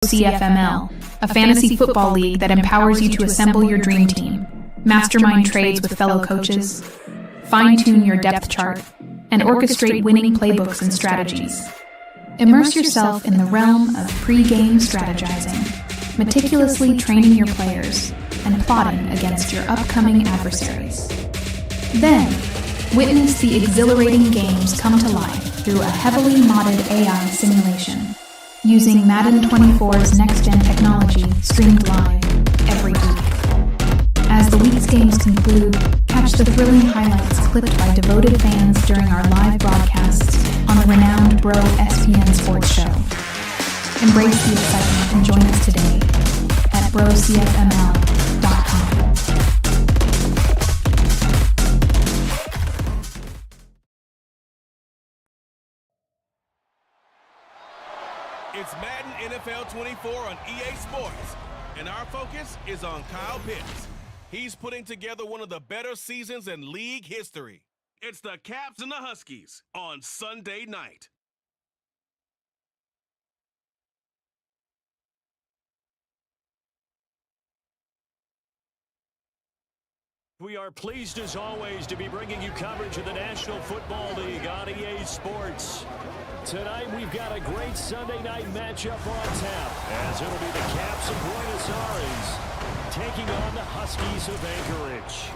BROCFML, a fantasy football league that empowers you to assemble your dream team, mastermind trades with fellow coaches, fine-tune your depth chart, and orchestrate winning playbooks and strategies. Immerse yourself in the realm of pre-game strategizing, meticulously training your players, and plotting against your upcoming adversaries. Then, witness the exhilarating games come to life through a heavily modded AI simulation, using Madden 24's next-gen technology streamed live every week. As the week's games conclude, catch the thrilling highlights clipped by devoted fans during our live broadcasts on the renowned BROCFML sports show. Embrace the excitement and join us today at BROCFML.com. It's Madden NFL 24 on EA Sports, and our focus is on Kyle Pitts. He's putting together one of the better seasons in league history. It's the Caps and the Huskies on Sunday night. We are pleased as always to be bringing you coverage of the National Football League on EA Sports. Tonight we've got a great Sunday night matchup on tap, as it'll be the Caps of Buenos Aires taking on the Huskies of Anchorage.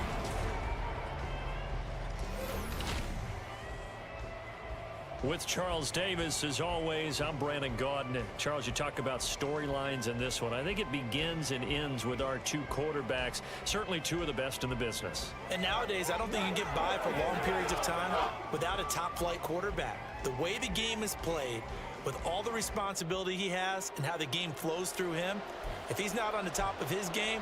With Charles Davis, as always, I'm Brandon Gaudin. Charles, you talk about storylines in this one. I think it begins and ends with our two quarterbacks, certainly two of the best in the business. And nowadays, I don't think you can get by for long periods of time without a top-flight quarterback. The way the game is played, with all the responsibility he has and how the game flows through him, if he's not on the top of his game,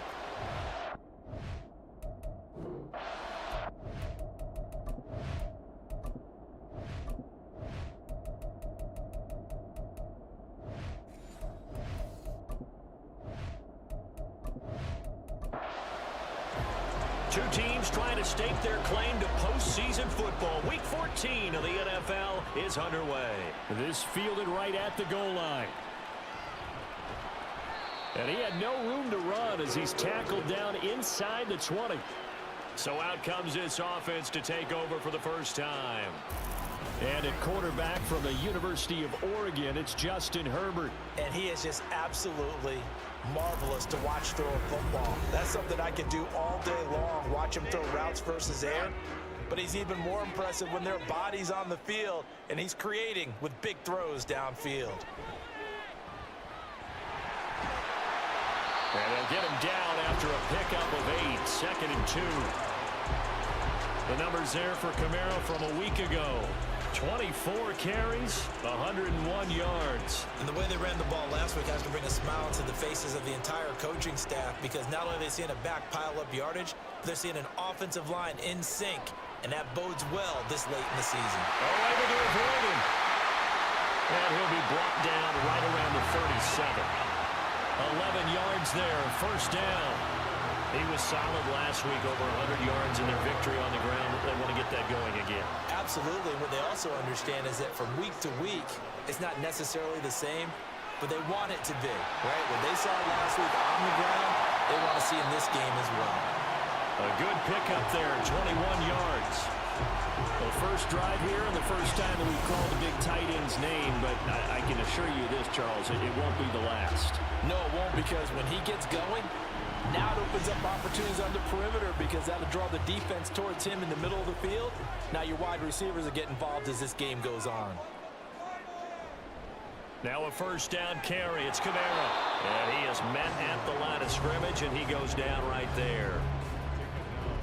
two teams trying to stake their claim to postseason football. Week 14 of the NFL is underway. This fielded right at the goal line. And he had no room to run as he's tackled down inside the 20. So out comes this offense to take over for the first time. And at quarterback from the University of Oregon, it's Justin Herbert. and he is just absolutely marvelous to watch throw a football. That's something I could do all day long, watch him throw routes versus air. But he's even more impressive when their body's on the field and he's creating with big throws downfield. And they'll get him down after a pickup of 8, 2nd and 2. The numbers there for Kamara from a week ago. 24 carries, 101 yards. And the way they ran the ball last week has to bring a smile to the faces of the entire coaching staff, because not only are they seeing a back pile up yardage, they're seeing an offensive line in sync, and that bodes well this late in the season. Oh, able to avoid him. And he'll be brought down right around the 37. 11 yards there, first down. He was solid last week, over 100 yards in their victory on the ground. They want to get that going again. Absolutely. What they also understand is that from week to week, it's not necessarily the same, but they want it to be, right? What they saw last week on the ground, they want to see in this game as well. A good pickup there, 21 yards. The first drive here and the first time that we've called the big tight end's name, but I can assure you this, Charles, it won't be the last. No, it won't, because when he gets going, now it opens up opportunities on the perimeter, because that'll draw the defense towards him in the middle of the field. Now your wide receivers will get involved as this game goes on. Now a first down carry. It's Kamara. And he is met at the line of scrimmage, and he goes down right there.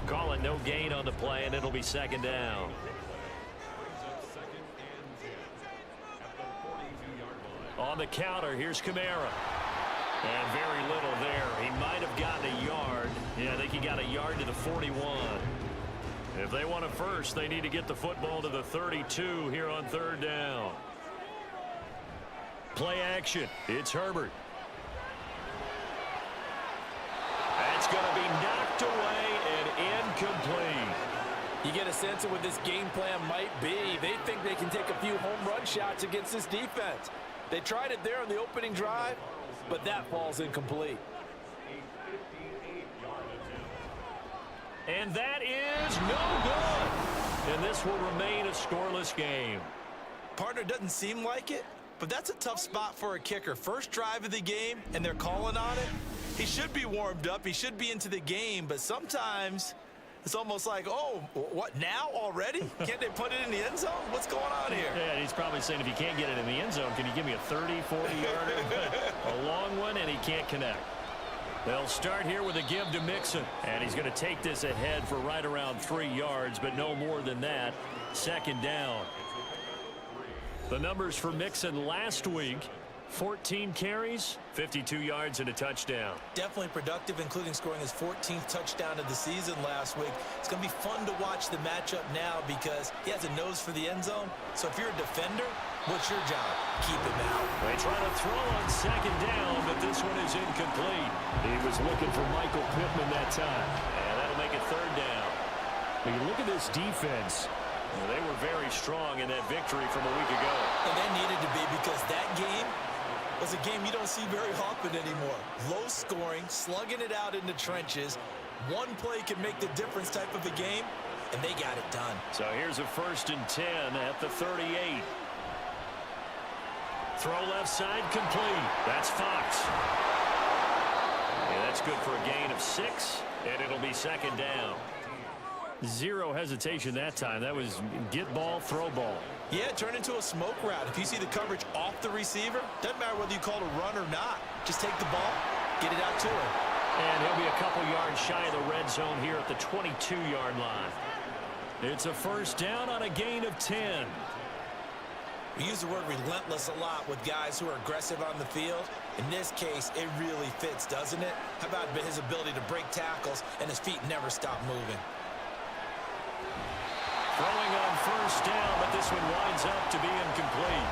Calling no gain on the play, and it'll be second down. On the counter, here's Kamara. And very little there. He might have gotten a yard. Yeah, I think he got a yard to the 41. If they want it first, they need to get the football to the 32 here on third down. Play action. It's Herbert. That's going to be knocked away and incomplete. You get a sense of what this game plan might be. They think they can take a few home run shots against this defense. They tried it there on the opening drive. but that falls incomplete. And that is no good. And this will remain a scoreless game. Partner, doesn't seem like it, but that's a tough spot for a kicker. First drive of the game, and they're calling on it. He should be warmed up. He should be into the game, but sometimes it's almost like, oh, what, now already? Can't they put it in the end zone? What's going on here? Yeah, he's probably saying, if you can't get it in the end zone, can you give me a 30, 40-yarder? A long one, and he can't connect. They'll start here with a give to Mixon, and he's going to take this ahead for right around 3 yards, but no more than that. Second down. The numbers for Mixon last week: 14 carries, 52 yards, and a touchdown. Definitely productive, including scoring his 14th touchdown of the season last week. It's going to be fun to watch the matchup now because he has a nose for the end zone. So if you're a defender, what's your job? Keep him out. They try to throw on second down, but this one is incomplete. He was looking for Michael Pittman that time, and that'll make it third down. When you look at this defense, they were very strong in that victory from a week ago. And they needed to be, because that game was a game you don't see very often anymore. Low scoring, slugging it out in the trenches. One play can make the difference type of a game, and they got it done. So here's a 1st and 10 at the 38. Throw left side, complete. That's Fox. Yeah, that's good for a gain of 6, and it'll be second down. Zero hesitation that time. That was get ball, throw ball. Yeah, turn into a smoke route. If you see the coverage off the receiver, doesn't matter whether you call it a run or not. Just take the ball, get it out to him. And he'll be a couple yards shy of the red zone here at the 22-yard line. It's a 1st down on a gain of 10. We use the word relentless a lot with guys who are aggressive on the field. In this case, it really fits, doesn't it? How about his ability to break tackles and his feet never stop moving? Throwing on 1st down, but this one winds up to be incomplete.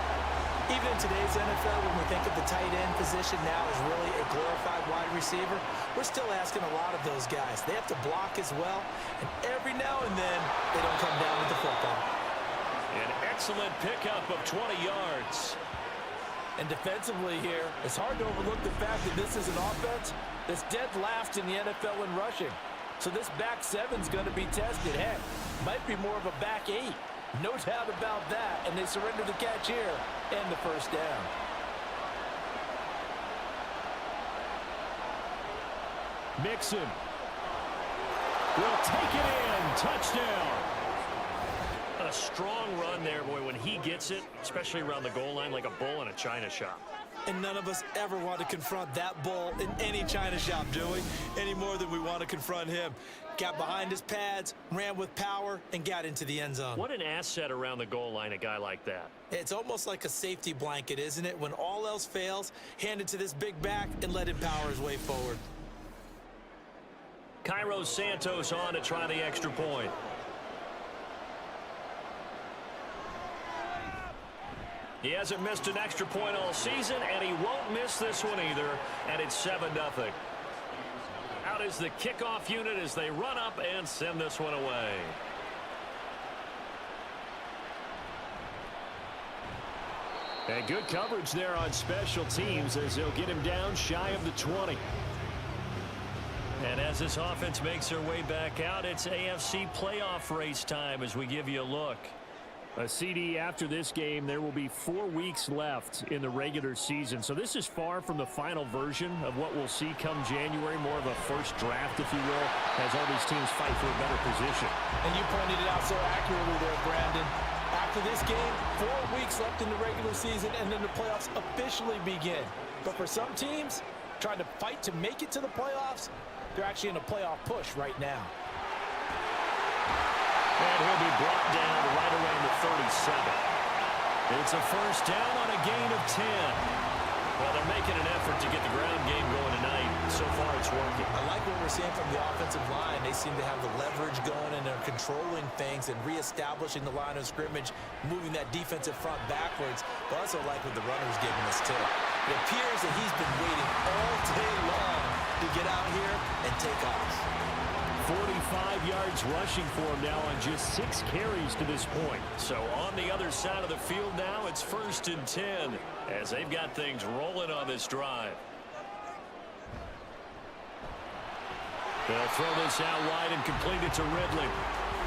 Even in today's NFL, when we think of the tight end position now as really a glorified wide receiver, we're still asking a lot of those guys. They have to block as well, and every now and then, they don't come down with the football. An excellent pickup of 20 yards. And defensively here, it's hard to overlook the fact that this is an offense that's dead last in the NFL in rushing. So this back seven's going to be tested. Heck, might be more of a back 8. No doubt about that. And they surrender the catch here and the 1st down. Mixon will take it in. Touchdown. A strong run there, boy, when he gets it, especially around the goal line, like a bull in a china shop. And none of us ever want to confront that bull in any china shop, do we? Any more than we want to confront him. Got behind his pads, ran with power, and got into the end zone. What an asset around the goal line, a guy like that. It's almost like a safety blanket, isn't it? When all else fails, hand it to this big back and let him power his way forward. Cairo Santos on to try the extra point. He hasn't missed an extra point all season, and he won't miss this one either, and it's 7-0. Out is the kickoff unit as they run up and send this one away. And good coverage there on special teams as they'll get him down shy of the 20. And as this offense makes their way back out, it's AFC playoff race time as we give you a look. A CD after this game, there will be 4 weeks left in the regular season. So this is far from the final version of what we'll see come January, more of a first draft, if you will, as all these teams fight for a better position. And you pointed it out so accurately there, Brandon. After this game, 4 weeks left in the regular season, and then the playoffs officially begin. But for some teams, trying to fight to make it to the playoffs, they're actually in a playoff push right now. And he'll be brought down right around the 37. It's a 1st down on a gain of 10. Well, they're making an effort to get the ground game going tonight. So far, it's working. I like what we're seeing from the offensive line. They seem to have the leverage going, and they're controlling things and reestablishing the line of scrimmage, moving that defensive front backwards. But I also like what the runner's giving us, too. It appears that he's been waiting all day long to get out here and take off. 45 yards rushing for him now on just 6 carries to this point. So on the other side of the field now, it's 1st and 10 as they've got things rolling on this drive. They'll throw this out wide and complete it to Ridley.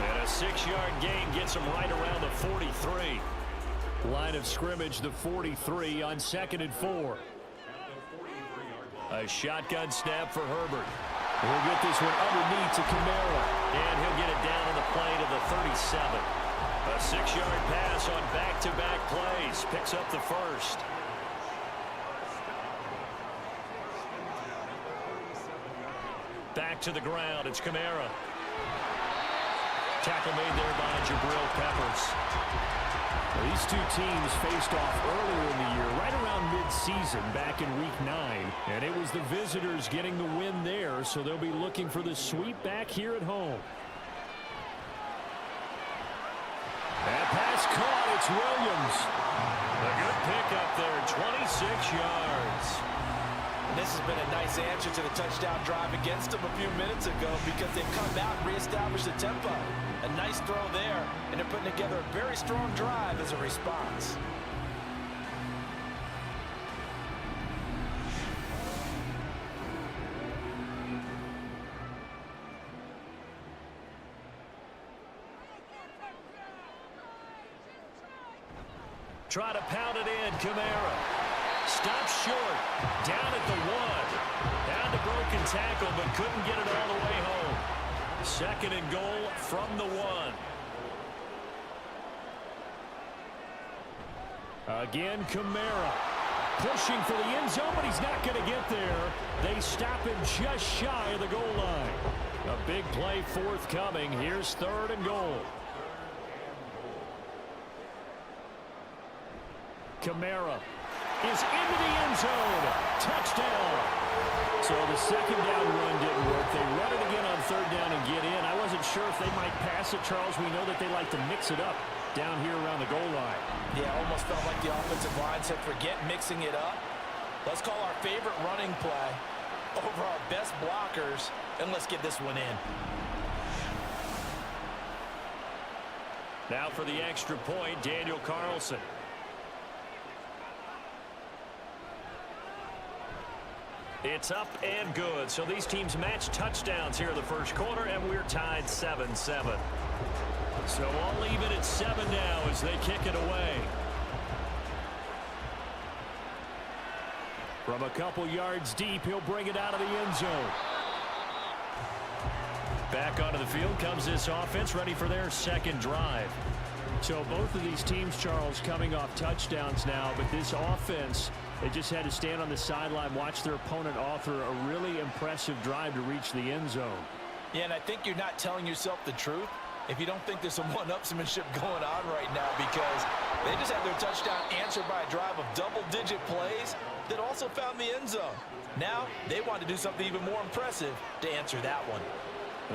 And a 6-yard gain gets him right around the 43. Line of scrimmage, the 43 on 2nd and 4. A shotgun snap for Herbert. He'll get this one underneath to Kamara. And he'll get it down on the play to the 37. A 6-yard pass on back-to-back plays. Picks up the first. Back to the ground. It's Kamara. Tackle made there by Jabril Peppers. Well, these two teams faced off earlier in the year, right around mid-season, back in Week 9. And it was the visitors getting the win there, so they'll be looking for the sweep back here at home. That pass caught. It's Williams. A good pickup there, 26 yards. And this has been a nice answer to the touchdown drive against them a few minutes ago because they've come out and reestablished the tempo. A nice throw there, and they're putting together a very strong drive as a response. Try to pound it in, Kamara. Stops short, down at the 1. Down to broken tackle, but couldn't get it all the way home. 2nd and goal from the 1. Again, Kamara. Pushing for the end zone, but he's not going to get there. They stop him just shy of the goal line. A big play forthcoming. Here's 3rd and goal. Kamara is into the end zone. Touchdown. So the 2nd down run didn't work. They run it again on 3rd down and get in. I wasn't sure if they might pass it, Charles. We know that they like to mix it up down here around the goal line. Yeah, almost felt like the offensive line said, forget mixing it up. Let's call our favorite running play over our best blockers, and let's get this one in. Now for the extra point, Daniel Carlson. It's up and good. So these teams match touchdowns here in the first quarter, and we're tied 7-7. So all even at 7 now as they kick it away. From a couple yards deep, he'll bring it out of the end zone. Back onto the field comes this offense, ready for their 2nd drive. So both of these teams, Charles, coming off touchdowns now, but this offense, they just had to stand on the sideline, watch their opponent author a really impressive drive to reach the end zone. Yeah, and I think you're not telling yourself the truth if you don't think there's some one-upsmanship going on right now, because they just had their touchdown answered by a drive of double-digit plays that also found the end zone. Now they want to do something even more impressive to answer that one.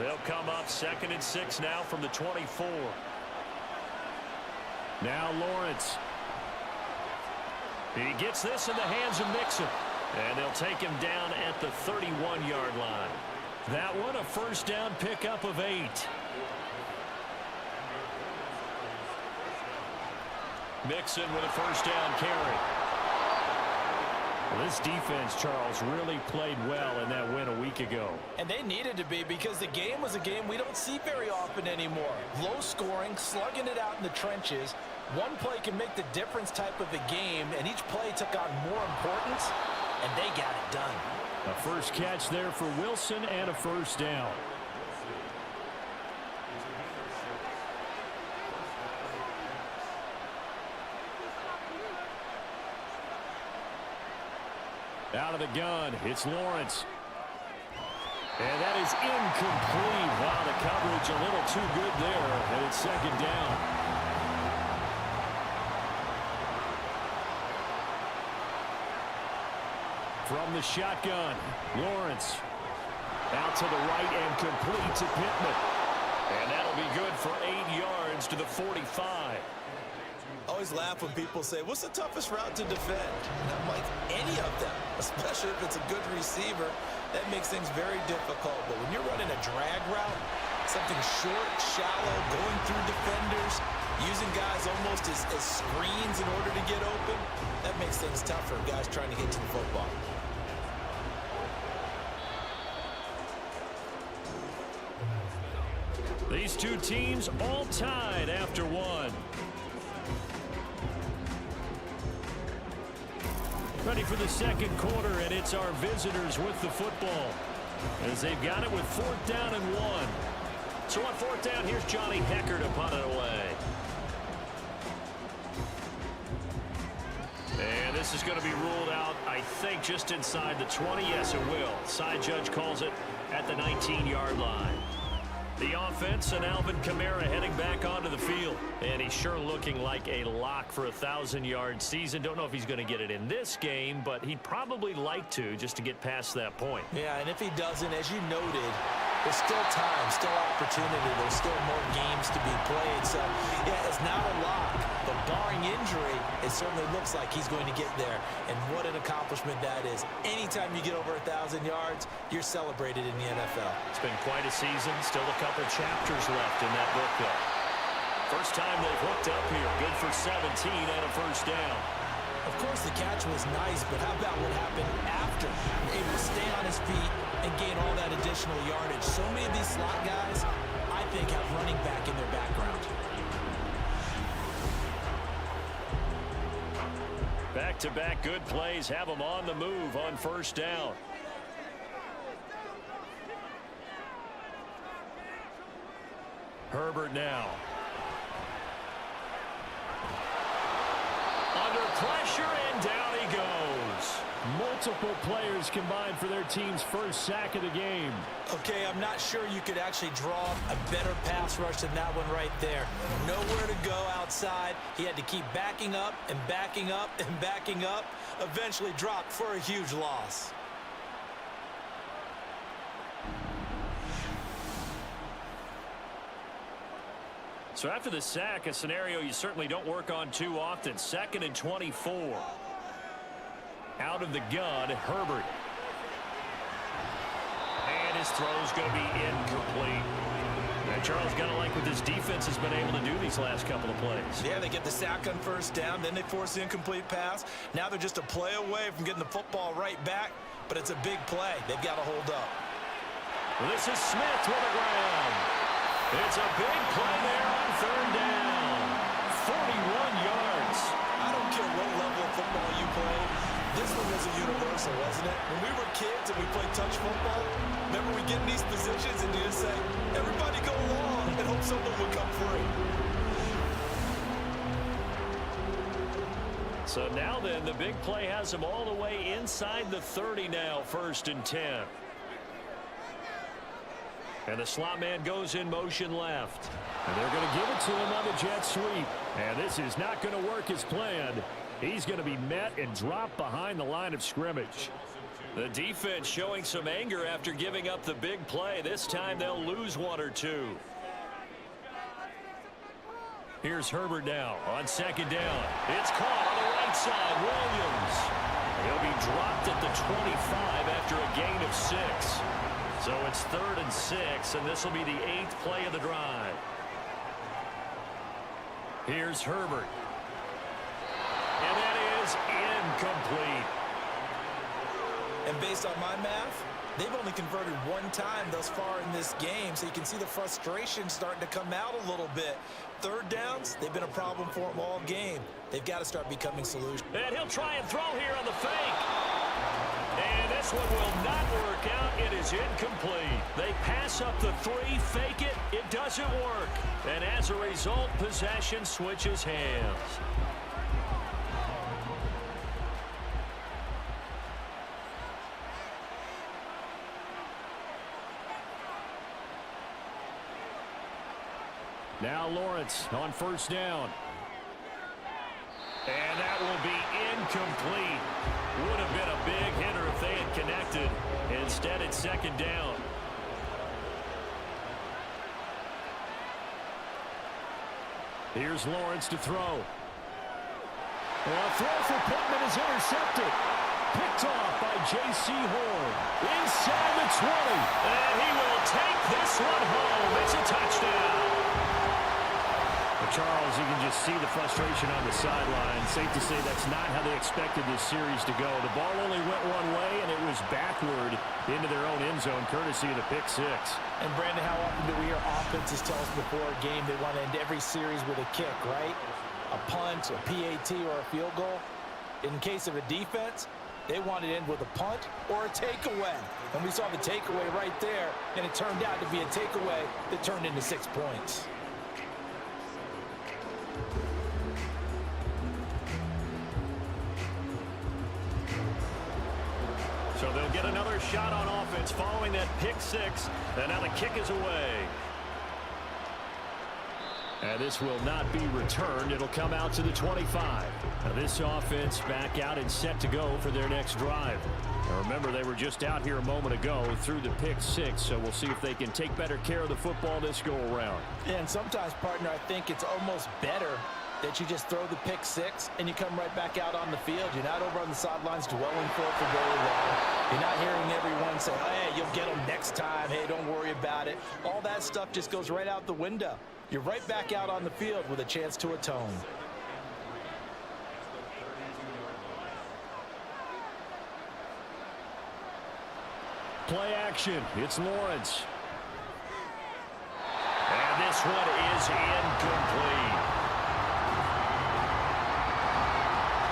They'll come up 2nd and 6 now from the 24. Now Lawrence. He gets this in the hands of Mixon. And they'll take him down at the 31-yard line. That one, a 1st down pickup of 8. Mixon with a 1st down carry. Well, this defense, Charles, really played well in that win a week ago. And they needed to be, because the game was a game we don't see very often anymore. Low scoring, slugging it out in the trenches. One play can make the difference type of a game, and each play took on more importance, and they got it done. A first catch there for Wilson and a 1st down. Out of the gun, it's Lawrence. And that is incomplete. Wow, the coverage a little too good there, and it's 2nd down. From the shotgun, Lawrence. Out to the right and complete to Pittman. And that'll be good for 8 yards to the 45. Always laugh when people say, what's the toughest route to defend? And I'm like, any of them, especially if it's a good receiver. That makes things very difficult. But when you're running a drag route, something short, shallow, going through defenders, using guys almost as screens in order to get open, that makes things tough for guys trying to get to the football. These two teams all tied after one. Ready for the second quarter, and it's our visitors with the football as they've got it with 4th down and 1. So on 4th down, here's Johnny Hecker to punt it away. And this is going to be ruled out, I think, just inside the 20. Yes, it will. Side judge calls it at the 19-yard line. The offense and Alvin Kamara heading back onto the field. And he's sure looking like a lock for a 1,000-yard season. Don't know if he's going to get it in this game, but he'd probably like to just to get past that point. Yeah, and if he doesn't, as you noted, there's still time, still opportunity. There's still more games to be played. So, yeah, it's not a lock. But barring injury, it certainly looks like he's going to get there. And what an accomplishment that is. Anytime you get over 1,000 yards, you're celebrated in the NFL. It's been quite a season. Still a couple chapters left in that book, though. First time they've hooked up here. Good for 17 and a first down. Of course, the catch was nice, but how about what happened after? Able to stay on his feet and gain all that additional yardage. So many of these slot guys, I think, have running back in their background. Back-to-back good plays have them on the move on first down. Herbert now. Under pressure, and down he goes. Multiple players combined for their team's first sack of the game. Okay, I'm not sure you could actually draw a better pass rush than that one right there. Nowhere to go outside. He had to keep backing up and backing up and backing up. Eventually dropped for a huge loss. So after the sack, a scenario you certainly don't work on too often. 2nd and 24. Out of the gun, Herbert. And his throw's going to be incomplete. And Charles, got to like what this defense has been able to do these last couple of plays. Yeah, they get the sack on first down, then they force the incomplete pass. Now they're just a play away from getting the football right back, but it's a big play. They've got to hold up. Well, this is Smith with the ground. It's a big play there on 3rd down. 41 yards. I don't care what level of football you played. This one was a universal, wasn't it? When we were kids and we played touch football, remember we get in these positions and you just say, everybody go along and hope someone will come free. So now then, the big play has them all the way inside the 30 now, 1st and 10. And the slot man goes in motion left. And they're going to give it to him on the jet sweep. And this is not going to work as planned. He's going to be met and dropped behind the line of scrimmage. The defense showing some anger after giving up the big play. This time they'll lose 1 or 2. Here's Herbert now on 2nd down. It's caught on the right side. Williams. He'll be dropped at the 25 after a gain of 6. So it's 3rd and 6, and this will be the 8th play of the drive. Here's Herbert. And that is incomplete. And based on my math, they've only converted 1 time thus far in this game, so you can see the frustration starting to come out a little bit. 3rd downs, they've been a problem for them all game. They've got to start becoming solutions. And he'll try and throw here on the fake. And this one will not work out. It is incomplete. They pass up the 3, fake it. It doesn't work. And as a result, possession switches hands. Now Lawrence on 1st down. And that will be incomplete. Would have been a big hitter if they had connected. Instead, it's 2nd down. Here's Lawrence to throw. A throw for Pittman is intercepted. Picked off by J.C. Horn. Inside the 20. And he will take this one home. It's a touchdown. Charles, you can just see the frustration on the sideline. Safe to say that's not how they expected this series to go. The ball only went one way, and it was backward into their own end zone, courtesy of the pick six. And, Brandon, how often do we hear offenses tell us before a game they want to end every series with a kick, right? A punt, a PAT, or a field goal. In case of a defense, they want to end with a punt or a takeaway. And we saw the takeaway right there, and it turned out to be a takeaway that turned into 6 points. So they'll get another shot on offense following that pick six. And now the kick is away. And this will not be returned. It'll come out to the 25. Now this offense back out and set to go for their next drive. Now remember, they were just out here a moment ago through the pick six, so we'll see if they can take better care of the football this go around. And sometimes, partner, I think it's almost better that you just throw the pick six and you come right back out on the field. You're not over on the sidelines dwelling for very long. You're not hearing everyone say, hey, you'll get them next time. Hey, don't worry about it. All that stuff just goes right out the window. You're right back out on the field with a chance to atone. Play action. It's Lawrence. And this one is incomplete.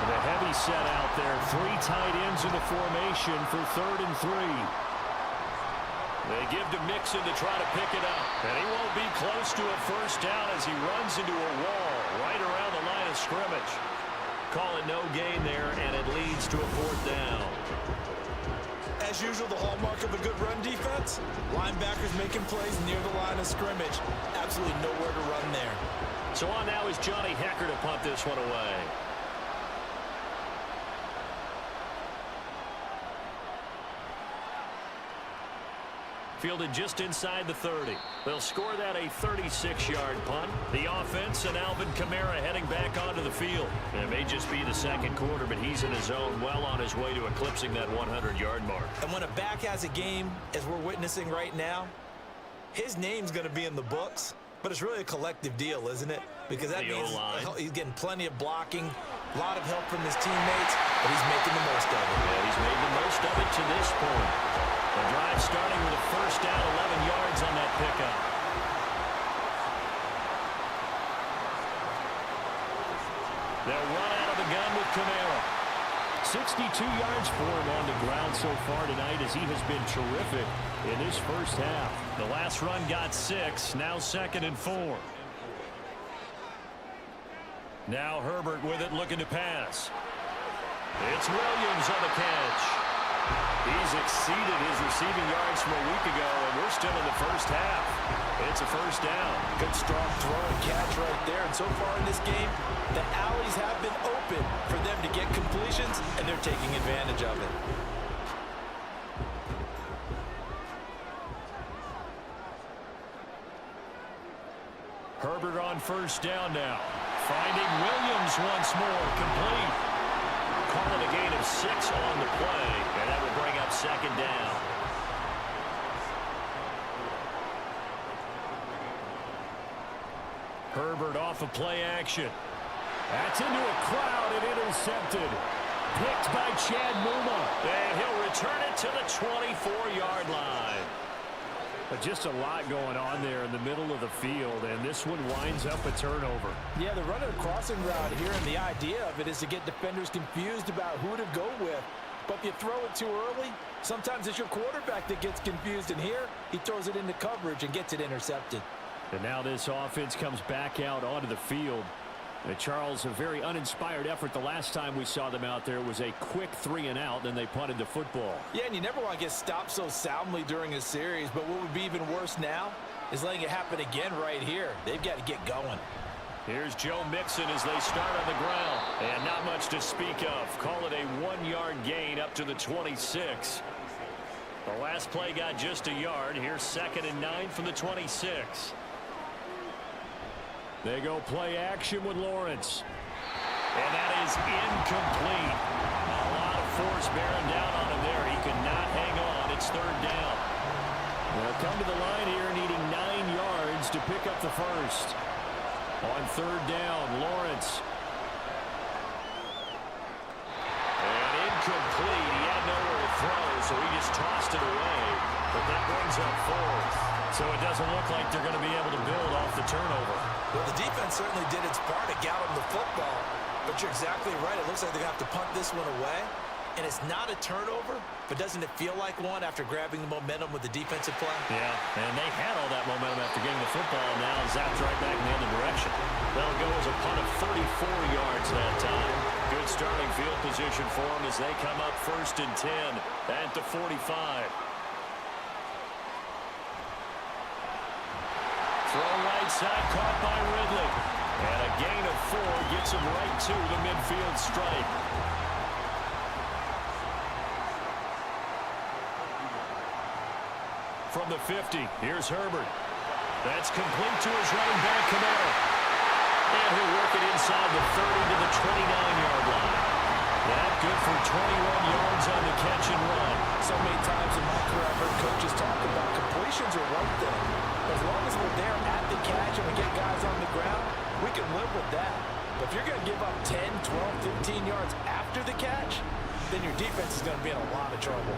The heavy set out there. 3 tight ends in the formation for 3rd and 3. They give to Mixon to try to pick it up. And he won't be close to a first down as he runs into a wall right around the line of scrimmage. Call it no gain there, and it leads to a 4th down. As usual, the hallmark of a good run defense, linebackers making plays near the line of scrimmage. Absolutely nowhere to run there. So on now is Johnny Hecker to punt this one away. Fielded just inside the 30. They'll score that a 36-yard punt. The offense and Alvin Kamara heading back onto the field. It may just be the second quarter, but he's in his zone, well on his way to eclipsing that 100-yard mark. And when a back has a game, as we're witnessing right now, his name's going to be in the books, but it's really a collective deal, isn't it? Because that means he's getting plenty of blocking, a lot of help from his teammates, but he's making the most of it. Yeah, he's made the most of it to this point. The drive starting with a first down, 11 yards on that pickup. They'll run out of the gun with Kamara. 62 yards for him on the ground so far tonight as he has been terrific in this first half. The last run got 6, now 2nd and 4. Now Herbert with it, looking to pass. It's Williams on the catch. He's exceeded his receiving yards from a week ago, and we're still in the first half. It's a first down. Good strong throw and catch right there. And so far in this game, the alleys have been open for them to get completions, and they're taking advantage of it. Herbert on first down now. Finding Williams once more, complete. Call it a gain of 6 on the play, and that will bring up 2nd down. Herbert off of play action. That's into a crowd and intercepted. Picked by Chad Muma. And he'll return it to the 24-yard line. But just a lot going on there in the middle of the field, and this one winds up a turnover. Yeah, they're running a crossing route here, and the idea of it is to get defenders confused about who to go with. But if you throw it too early, sometimes it's your quarterback that gets confused, and here he throws it into coverage and gets it intercepted. And now this offense comes back out onto the field. And Charles, a very uninspired effort the last time we saw them out there. Was a quick 3-and-out, then they punted the football. Yeah, and you never want to get stopped so soundly during a series, but what would be even worse now is letting it happen again right here. They've got to get going. Here's Joe Mixon as they start on the ground. And not much to speak of. Call it a 1-yard gain up to the 26. The last play got just a yard. Here's 2nd and 9 from the 26. They go play action with Lawrence. And that is incomplete. A lot of force bearing down on him there. He could not hang on. It's 3rd down. They'll come to the line here needing 9 yards to pick up the first. On third down, Lawrence. And incomplete. He had nowhere to throw, so he just tossed it away. But that brings up fourth. So it doesn't look like they're going to be able to build off the turnover. Well, the defense certainly did its part to got them the football. But you're exactly right. It looks like they're going to have to punt this one away. And it's not a turnover, but doesn't it feel like one after grabbing the momentum with the defensive play? Yeah, and they had all that momentum after getting the football, and now zapped right back in the other direction. That'll go as a punt of 34 yards that time. Good starting field position for them as they come up 1st and 10 at the 45. Throw right side, caught by Ridley. And a gain of 4 gets him right to the midfield stripe. From the 50, here's Herbert. That's complete to his running back, Kamara. And he'll work it inside the 30 to the 29-yard line. That good for 21 yards on the catch and run. So many times in my career I've heard coaches talk about completions are one thing. As long as we're there at the catch and we get guys on the ground, we can live with that. But if you're going to give up 10, 12, 15 yards after the catch, then your defense is going to be in a lot of trouble.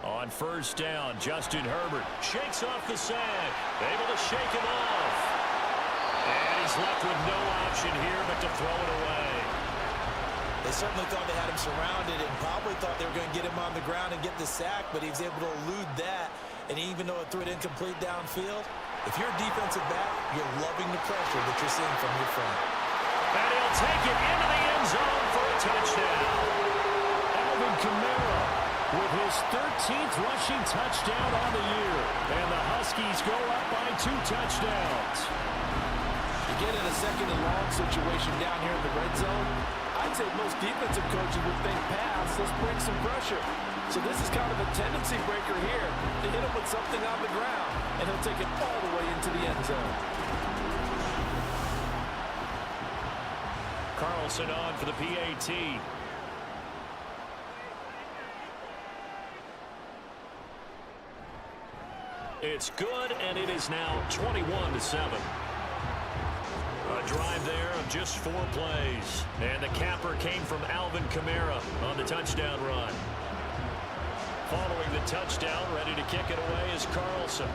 On first down, Justin Herbert shakes off the sack. Able to shake him off. And he's left with no option here but to throw it away. They certainly thought they had him surrounded and probably thought they were going to get him on the ground and get the sack, but he was able to elude that. And even though it threw it incomplete downfield, if you're a defensive back, you're loving the pressure that you're seeing from your front. And he'll take it into the end zone for a touchdown. Alvin Kamara with his 13th rushing touchdown on the year. And the Huskies go up by 2 touchdowns. You get in a second and long situation down here in the red zone, I'd say most defensive coaches would think pass, let's bring some pressure. So this is kind of a tendency breaker here to hit him with something on the ground, and he'll take it all the way into the end zone. Carlson on for the PAT. It's good, and it is now 21-7. A drive there of just 4 plays. And the capper came from Alvin Kamara on the touchdown run. Following the touchdown, ready to kick it away is Carlson.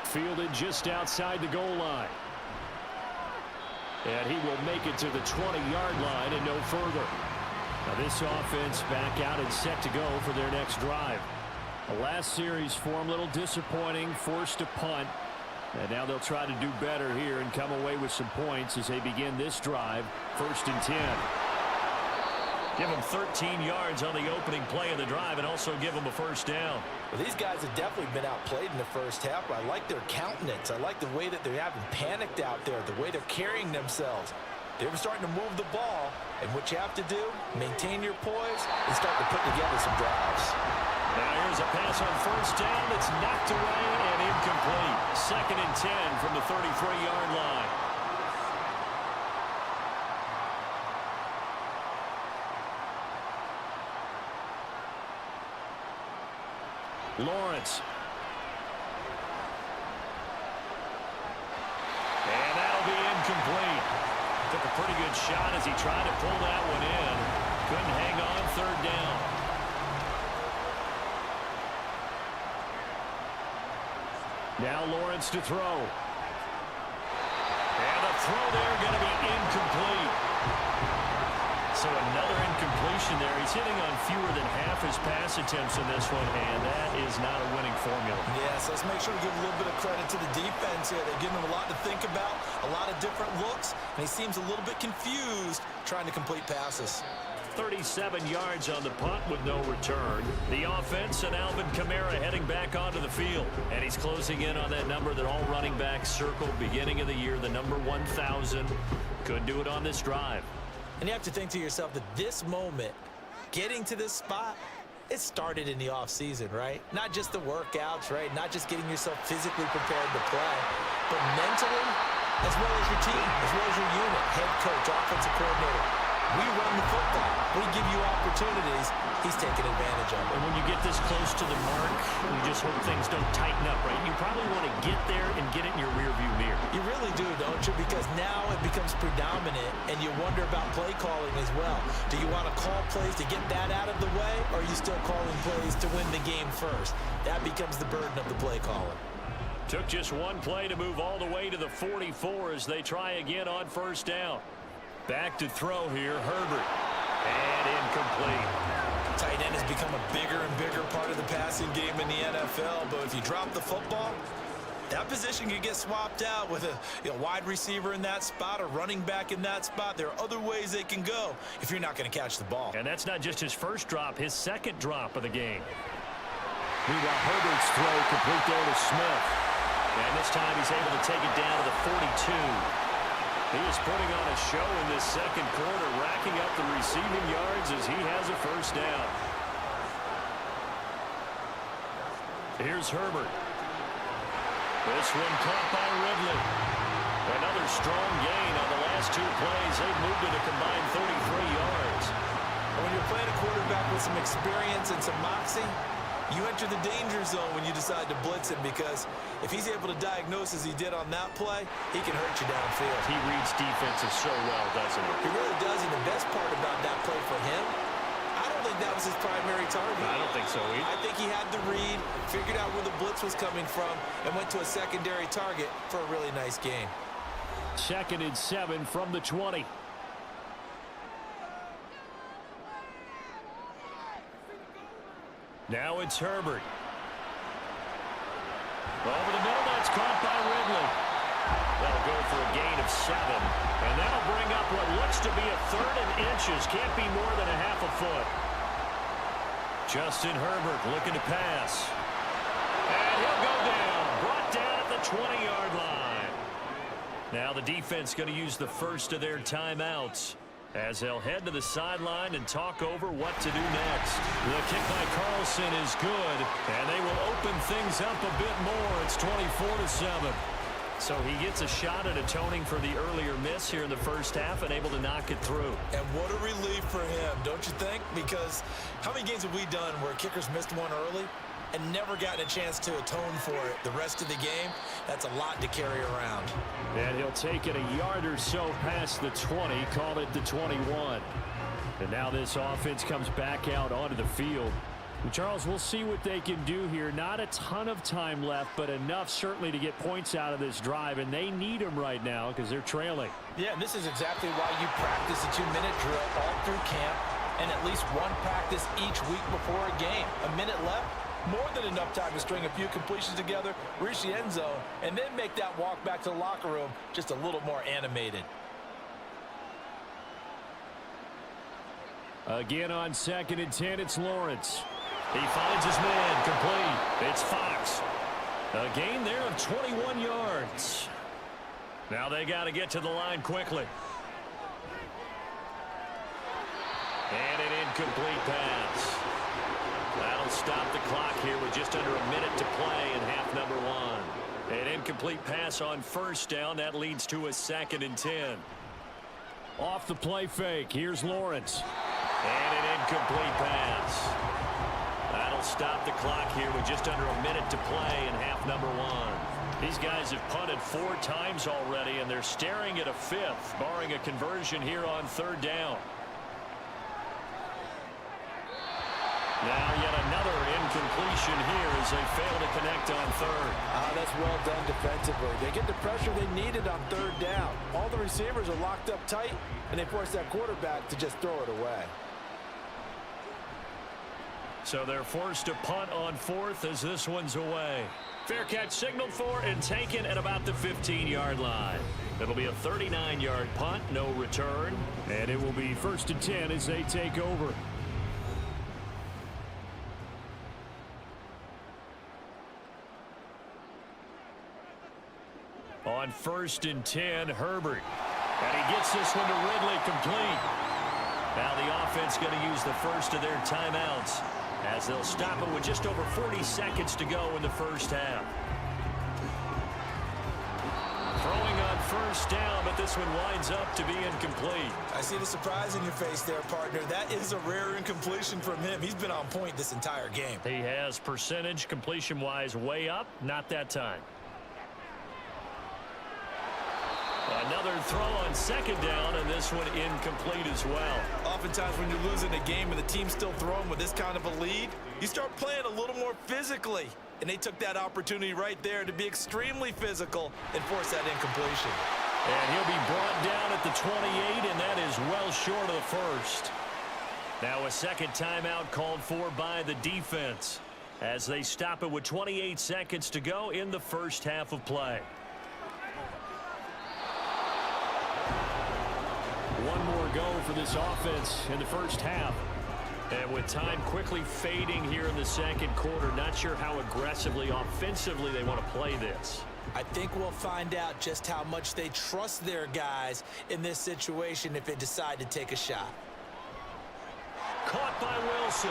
Fielded just outside the goal line. And he will make it to the 20-yard line and no further. Now this offense back out and set to go for their next drive. The last series for them a little disappointing, forced to punt. And now they'll try to do better here and come away with some points as they begin this drive, 1st and 10. Give them 13 yards on the opening play of the drive and also give them a first down. Well, these guys have definitely been outplayed in the first half, but I like their countenance. I like the way that they haven't panicked out there, the way they're carrying themselves. They were starting to move the ball, and what you have to do, maintain your poise and start to put together some drives. Now here's a pass on first down that's knocked away and incomplete. 2nd and 10 from the 33-yard line. Lawrence. And that'll be incomplete. Took a pretty good shot as he tried to pull that one in. Couldn't hang on 3rd down. Now Lawrence to throw. And the throw there going to be incomplete. So another incompletion there. He's hitting on fewer than half his pass attempts in this one, and that is not a winning formula. Yes, let's make sure to give a little bit of credit to the defense here. They're giving him a lot to think about, a lot of different looks, and he seems a little bit confused trying to complete passes. 37 yards on the punt with no return. The offense and Alvin Kamara heading back onto the field. And he's closing in on that number that all running backs circled beginning of the year, the number 1,000. Could do it on this drive. And you have to think to yourself that this moment, getting to this spot, it started in the offseason, right? Not just the workouts, right? Not just getting yourself physically prepared to play, but mentally, as well as your team, as well as your unit, head coach, offensive coordinator. We run the football. We give you opportunities. He's taking advantage of it. And when you get this close to the mark, you just hope things don't tighten up, right? You probably want to get there and get it in your rearview mirror. You really do, don't you? Because now it becomes predominant, and you wonder about play calling as well. Do you want to call plays to get that out of the way, or are you still calling plays to win the game first? That becomes the burden of the play caller. Took just one play to move all the way to the 44 as they try again on first down. Back to throw here, Herbert. And incomplete. Tight end has become a bigger and bigger part of the passing game in the NFL, but if you drop the football, that position can get swapped out with a wide receiver in that spot, a running back in that spot. There are other ways they can go if you're not going to catch the ball. And that's not just his first drop, his second drop of the game. Meanwhile, Herbert's throw complete there to Smith. And this time he's able to take it down to the 42. He is putting on a show in this second quarter, racking up the receiving yards as he has a first down. Here's Herbert. This one caught by Ridley. Another strong gain on the last two plays. They've moved it a combined 33 yards. When you're playing a quarterback with some experience and some moxie, you enter the danger zone when you decide to blitz him, because if he's able to diagnose as he did on that play, he can hurt you downfield. He reads defenses so well, doesn't he? He really does, and the best part about that play for him, I don't think that was his primary target. I don't think so either. I think he had the read, figured out where the blitz was coming from, and went to a secondary target for a really nice gain. 2nd and 7 from the 20. Now it's Herbert. Over the middle, that's caught by Ridley. That'll go for a gain of 7. And that'll bring up what looks to be a 3rd and inches. Can't be more than a half a foot. Justin Herbert looking to pass. And he'll go down. Brought down at the 20-yard line. Now the defense going to use the first of their timeouts as they'll head to the sideline and talk over what to do next. The kick by Carlson is good, and they will open things up a bit more. It's 24-7. So he gets a shot at atoning for the earlier miss here in the first half and able to knock it through. And what a relief for him, don't you think? Because how many games have we done where kickers missed one early and never gotten a chance to atone for it the rest of the game? That's a lot to carry around. And he'll take it a yard or so past the 20, call it the 21. And now this offense comes back out onto the field. And Charles, we'll see what they can do here. Not a ton of time left, but enough certainly to get points out of this drive, and they need them right now because they're trailing. Yeah, and this is exactly why you practice a 2-minute drill all through camp and at least one practice each week before a game. A minute left, more than enough time to string a few completions together, reach the end zone, and then make that walk back to the locker room just a little more animated. Again on 2nd and 10, it's Lawrence. He finds his man, complete. It's Fox. A gain there of 21 yards. Now they got to get to the line quickly. And an incomplete pass. That'll stop the clock here with just under a minute to play in half number 1. An incomplete pass on first down. That leads to a 2nd and 10. Off the play fake. Here's Lawrence. And an incomplete pass. That'll stop the clock here with just under a minute to play in half number 1. These guys have punted 4 times already, and they're staring at a 5th, barring a conversion here on 3rd down. Now yet another incompletion here as they fail to connect on 3rd. That's well done defensively. They get the pressure they needed on 3rd down. All the receivers are locked up tight, and they force that quarterback to just throw it away. So they're forced to punt on 4th as this one's away. Fair catch signaled for and taken at about the 15-yard line. It'll be a 39-yard punt, no return. And it will be 1st and 10 as they take over. On 1st and 10, Herbert. And he gets this one to Ridley, complete. Now the offense going to use the first of their timeouts as they'll stop it with just over 40 seconds to go in the first half. Throwing on first down, but this one winds up to be incomplete. I see the surprise in your face there, partner. That is a rare incompletion from him. He's been on point this entire game. He has percentage completion-wise way up, not that time. Another throw on second down, and this one incomplete as well. Oftentimes when you're losing a game and the team's still throwing with this kind of a lead, you start playing a little more physically. And they took that opportunity right there to be extremely physical and force that incompletion. And he'll be brought down at the 28, and that is well short of the first. Now a second timeout called for by the defense as they stop it with 28 seconds to go in the first half of play. One more go for this offense in the first half. And with time quickly fading here in the second quarter, not sure how aggressively, offensively they want to play this. I think we'll find out just how much they trust their guys in this situation if they decide to take a shot. Caught by Wilson.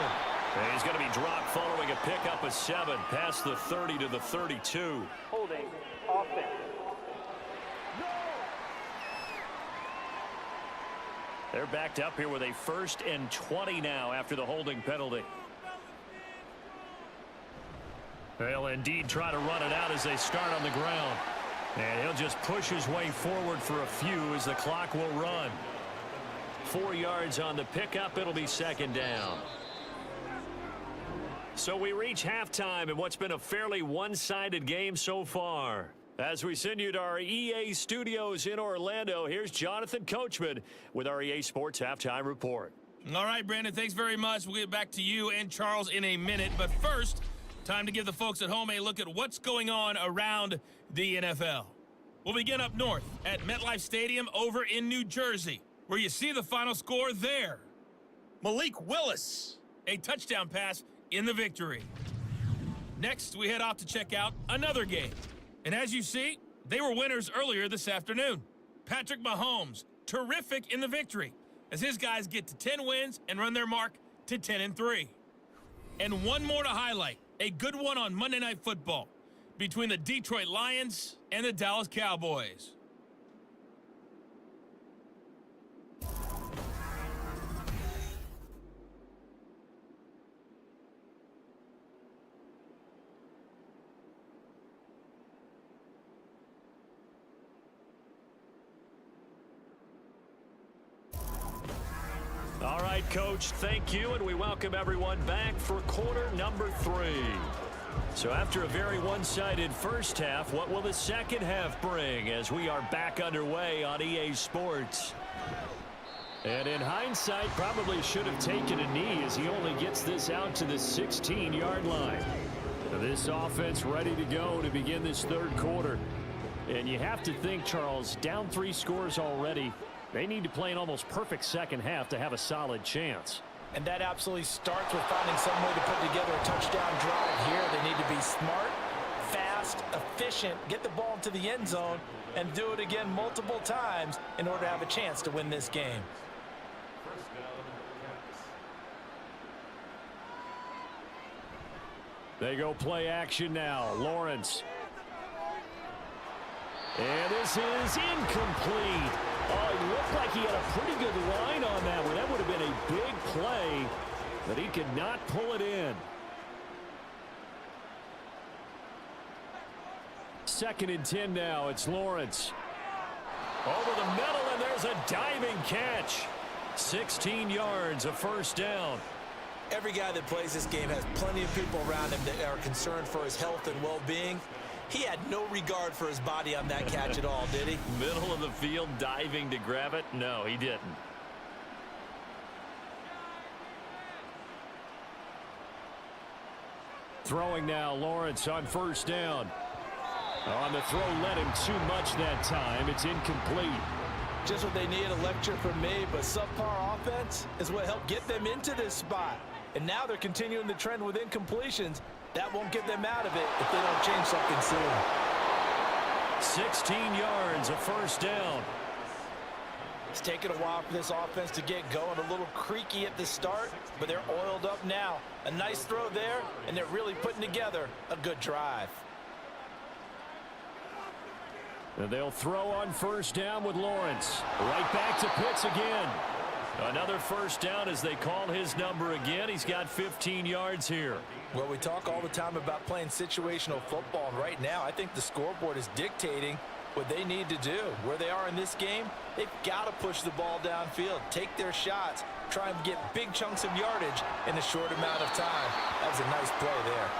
And he's going to be dropped following a pickup of 7 past the 30 to the 32. Holding offense. They're backed up here with a 1st and 20 now after the holding penalty. They'll indeed try to run it out as they start on the ground. And he'll just push his way forward for a few as the clock will run. 4 yards on the pickup. It'll be second down. So we reach halftime in what's been a fairly one-sided game so far. As we send you to our EA studios in Orlando, here's Jonathan Coachman with our EA Sports Halftime Report. All right, Brandon, thanks very much. We'll get back to you and Charles in a minute. But first, time to give the folks at home a look at what's going on around the NFL. We'll begin up north at MetLife Stadium over in New Jersey, where you see the final score there. Malik Willis, a touchdown pass in the victory. Next, we head off to check out another game. And as you see, they were winners earlier this afternoon. Patrick Mahomes, terrific in the victory, as his guys get to 10 wins and run their mark to 10-3. And one more to highlight, a good one on Monday Night Football between the Detroit Lions and the Dallas Cowboys. All right, Coach, thank you, and we welcome everyone back for quarter number 3. So after a very one-sided first half, what will the second half bring as we are back underway on EA Sports? And in hindsight, probably should have taken a knee as he only gets this out to the 16-yard line. This offense ready to go to begin this third quarter. And you have to think, Charles, down 3 scores already. They need to play an almost perfect second half to have a solid chance. And that absolutely starts with finding some way to put together a touchdown drive here. They need to be smart, fast, efficient, get the ball into the end zone, and do it again multiple times in order to have a chance to win this game. They go play action now. Lawrence. And this is incomplete. Oh, it looked like he had a pretty good line on that one. That would have been a big play, but he could not pull it in. 2nd and 10 now. It's Lawrence. Over the middle, and there's a diving catch. 16 yards, a first down. Every guy that plays this game has plenty of people around him that are concerned for his health and well-being. He had no regard for his body on that catch at all, did he? Middle of the field, diving to grab it? No, he didn't. Throwing now, Lawrence on first down. On the throw, led him too much that time. It's incomplete. Just what they need, a lecture from me, but subpar offense is what helped get them into this spot. And now they're continuing the trend with incompletions. That won't get them out of it if they don't change something soon. 16 yards, a first down. It's taken a while for this offense to get going. A little creaky at the start, but they're oiled up now. A nice throw there, and they're really putting together a good drive. And they'll throw on first down with Lawrence. Right back to Pitts again. Another first down as they call his number again. He's got 15 yards here. Well, we talk all the time about playing situational football, and right now I think the scoreboard is dictating what they need to do. Where they are in this game, they've got to push the ball downfield, take their shots, try and get big chunks of yardage in a short amount of time. That was a nice play there.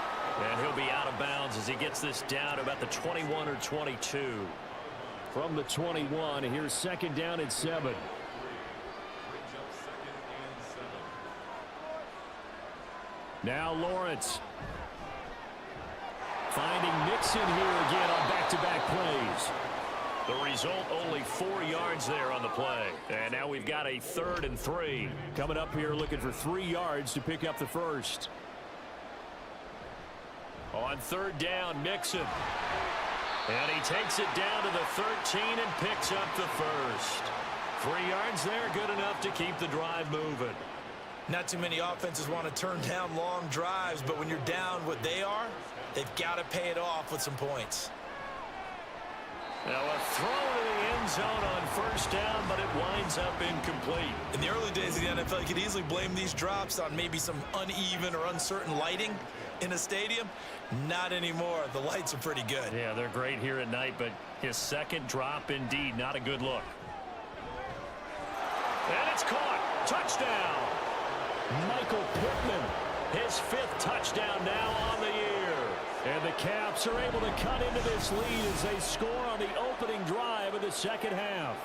And he'll be out of bounds as he gets this down to about the 21 or 22. From the 21, here's second down and 7. Now Lawrence. Finding Mixon here again on back-to-back plays. The result, only 4 yards there on the play. And now we've got a 3rd and 3. Coming up here looking for 3 yards to pick up the first. On 3rd down, Mixon. And he takes it down to the 13 and picks up the first. 3 yards there, good enough to keep the drive moving. Not too many offenses want to turn down long drives, but when you're down what they are, they've got to pay it off with some points. Now a throw to the end zone on first down, but it winds up incomplete. In the early days of the NFL, you could easily blame these drops on maybe some uneven or uncertain lighting in a stadium. Not anymore. The lights are pretty good. Yeah, they're great here at night, but his second drop, indeed, not a good look. And it's caught. Touchdown. Michael Pittman, his 5th touchdown now on the year. And the Caps are able to cut into this lead as they score on the opening drive of the second half.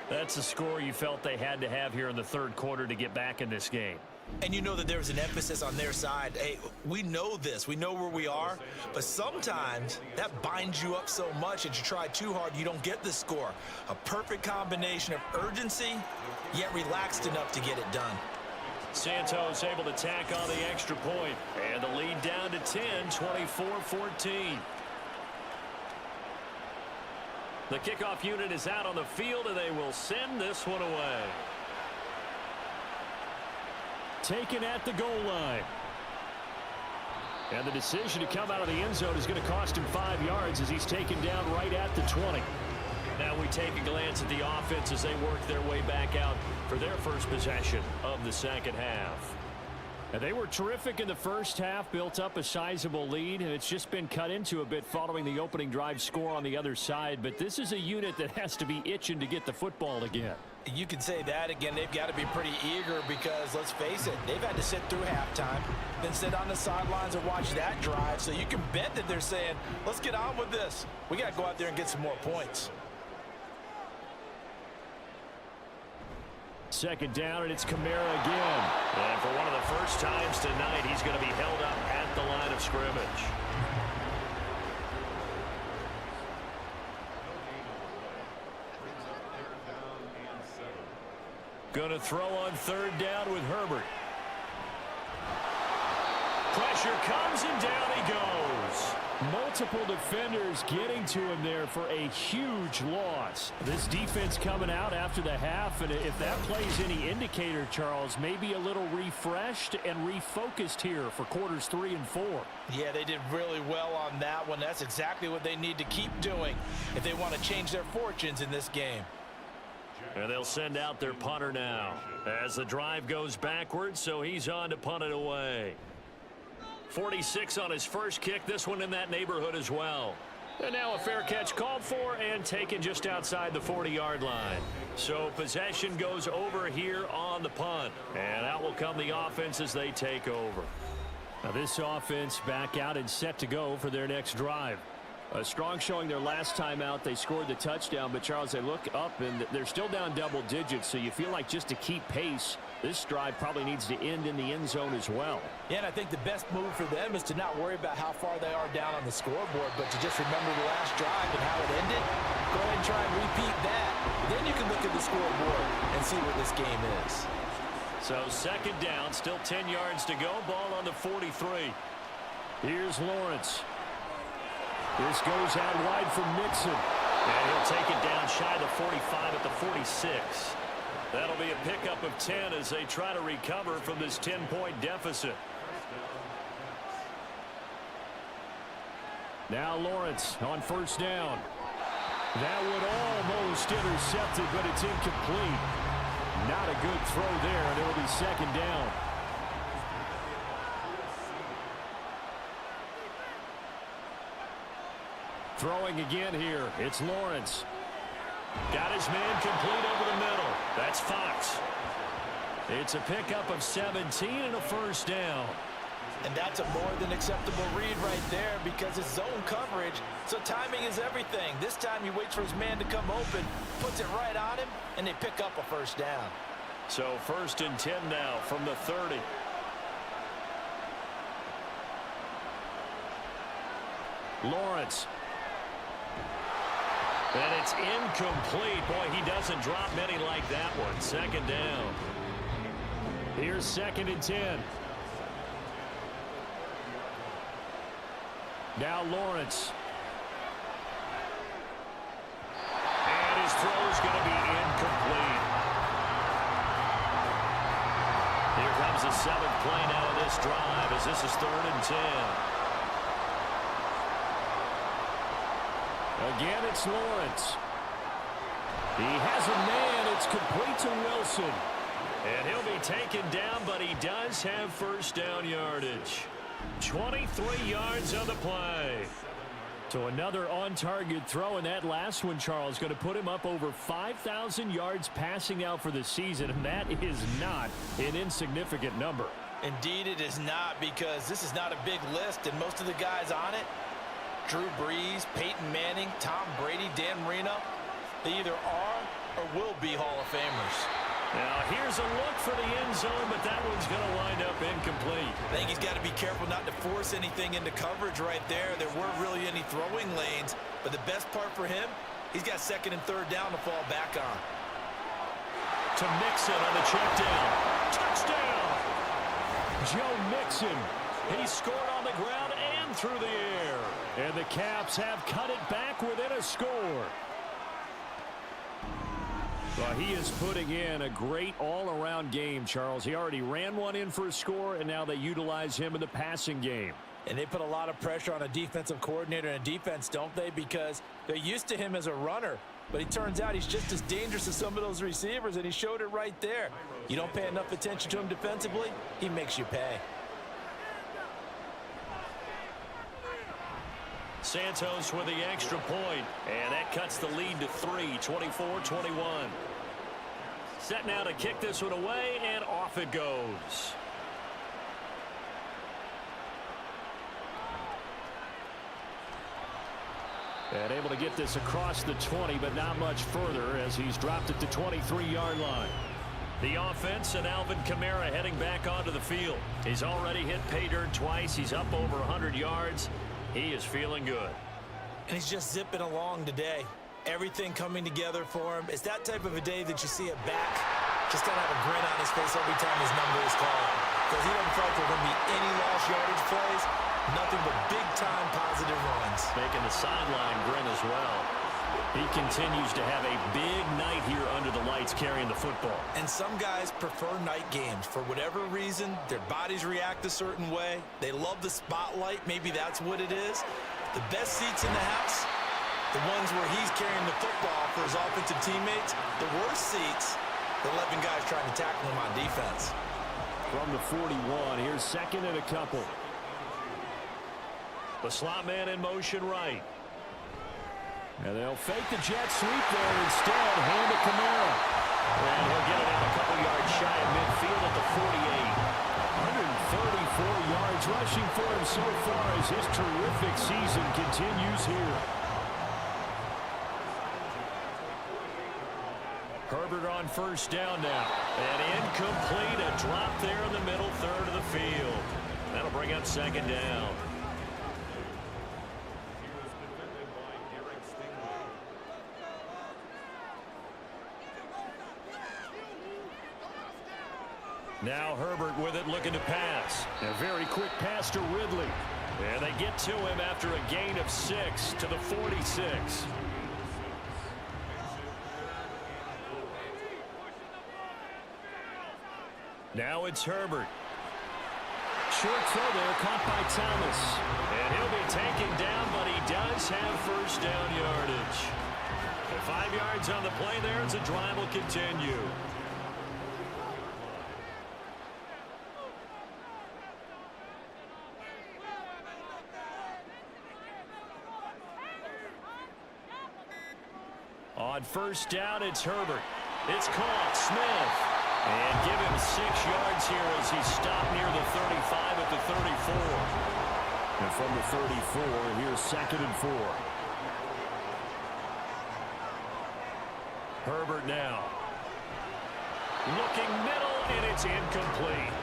That's the score you felt they had to have here in the 3rd quarter to get back in this game. And you know that there was an emphasis on their side. Hey, we know this. We know where we are. But sometimes that binds you up so much that you try too hard, you don't get the score. A perfect combination of urgency, yet relaxed enough to get it done. Santos able to tack on the extra point. And the lead down to 10, 24-14. The kickoff unit is out on the field, and they will send this one away. Taken at the goal line. And the decision to come out of the end zone is going to cost him 5 yards as he's taken down right at the 20. Now we take a glance at the offense as they work their way back out for their first possession of the second half. And they were terrific in the first half, built up a sizable lead, and it's just been cut into a bit following the opening drive score on the other side. But this is a unit that has to be itching to get the football again. You can say that again. They've got to be pretty eager because, let's face it, they've had to sit through halftime, then sit on the sidelines and watch that drive. So you can bet that they're saying, let's get on with this. We got to go out there and get some more points. Second down, and it's Kamara again. And for one of the first times tonight, he's going to be held up at the line of scrimmage. Going to throw on 3rd down with Herbert. Pressure comes, and down he goes. Multiple defenders getting to him there for a huge loss. This defense coming out after the half, and if that plays any indicator, Charles, maybe a little refreshed and refocused here for quarters 3 and 4. Yeah, they did really well on that one. That's exactly what they need to keep doing if they want to change their fortunes in this game. And they'll send out their punter now as the drive goes backwards, so he's on to punt it away. 46 on his first kick, this one in that neighborhood as well. And now a fair catch called for and taken just outside the 40-yard line. So possession goes over here on the punt. And out will come the offense as they take over. Now this offense back out and set to go for their next drive. A strong showing their last time out. They scored the touchdown, but Charles, they look up and they're still down double digits, so you feel like just to keep pace, this drive probably needs to end in the end zone as well. Yeah, and I think the best move for them is to not worry about how far they are down on the scoreboard, but to just remember the last drive and how it ended. Go ahead and try and repeat that. Then you can look at the scoreboard and see what this game is. So second down, still 10 yards to go. Ball on the 43. Here's Lawrence. This goes out wide for Mixon. And he'll take it down shy of the 45 at the 46. That'll be a pickup of 10 as they try to recover from this 10-point deficit. Now Lawrence on first down. That would almost intercept it, but it's incomplete. Not a good throw there, and it'll be second down. Throwing again here. It's Lawrence. Got his man complete over the middle. That's Fox. It's a pickup of 17 and a first down. And that's a more than acceptable read right there because it's zone coverage, so timing is everything. This time he waits for his man to come open, puts it right on him, and they pick up a first down. So 1st and 10 now from the 30. Lawrence. And it's incomplete. Boy, he doesn't drop many like that one. Second down. Here's 2nd and 10. Now Lawrence. And his throw's going to be incomplete. Here comes the 7th play now of this drive as this is 3rd and 10. Again, it's Lawrence. He has a man. It's complete to Wilson. And he'll be taken down, but he does have first down yardage. 23 yards on the play. So another on-target throw, and that last one, Charles, going to put him up over 5,000 yards passing out for the season, and that is not an insignificant number. Indeed it is not, because this is not a big list, and most of the guys on it, Drew Brees, Peyton Manning, Tom Brady, Dan Marino, they either are or will be Hall of Famers. Now here's a look for the end zone, but that one's going to wind up incomplete. I think he's got to be careful not to force anything into coverage right there. There weren't really any throwing lanes, but the best part for him, he's got 2nd and 3rd down to fall back on. To Mixon on the check down. Touchdown! Joe Mixon. He scored on the ground and through the air. And the Caps have cut it back within a score. Well, he is putting in a great all-around game, Charles. He already ran one in for a score, and now they utilize him in the passing game. And they put a lot of pressure on a defensive coordinator and a defense, don't they? Because they're used to him as a runner. But he turns out he's just as dangerous as some of those receivers, and he showed it right there. You don't pay enough attention to him defensively, he makes you pay. Santos with the extra point, and that cuts the lead to 3, 24-21. Set now to kick this one away, and off it goes. And able to get this across the 20, but not much further as he's dropped it to 23-yard line. The offense and Alvin Kamara heading back onto the field. He's already hit pay dirt twice. He's up over 100 yards. He is feeling good. And he's just zipping along today. Everything coming together for him. It's that type of a day that you see a back just kind of have a grin on his face every time his number is called. Because he doesn't feel like there are going to be any lost yardage plays. Nothing but big-time positive runs. Making the sideline grin as well. He continues to have a big night here under the lights carrying the football. And some guys prefer night games. For whatever reason, their bodies react a certain way. They love the spotlight. Maybe that's what it is. The best seats in the house, the ones where he's carrying the football for his offensive teammates. The worst seats, the 11 guys trying to tackle him on defense. From the 41, here's 2nd and a couple. The slot man in motion right. And they'll fake the jet sweep there instead. Hand to Kamara. And he'll get it out a couple yards shy of midfield at the 48. 134 yards rushing for him so far as his terrific season continues here. Herbert on first down now. And incomplete. A drop there in the middle third of the field. That'll bring up 2nd down. Now Herbert with it, looking to pass. A very quick pass to Ridley. And they get to him after a gain of 6 to the 46. Now it's Herbert. Short throw there, caught by Thomas. And he'll be taken down, but he does have first down yardage. yards on the play there as the drive will continue. On first down, it's Herbert. It's caught. Smith. And give him 6 yards here as he's stopped near the 35 at the 34. And from the 34, here's 2nd and 4. Herbert now. Looking middle, and it's incomplete.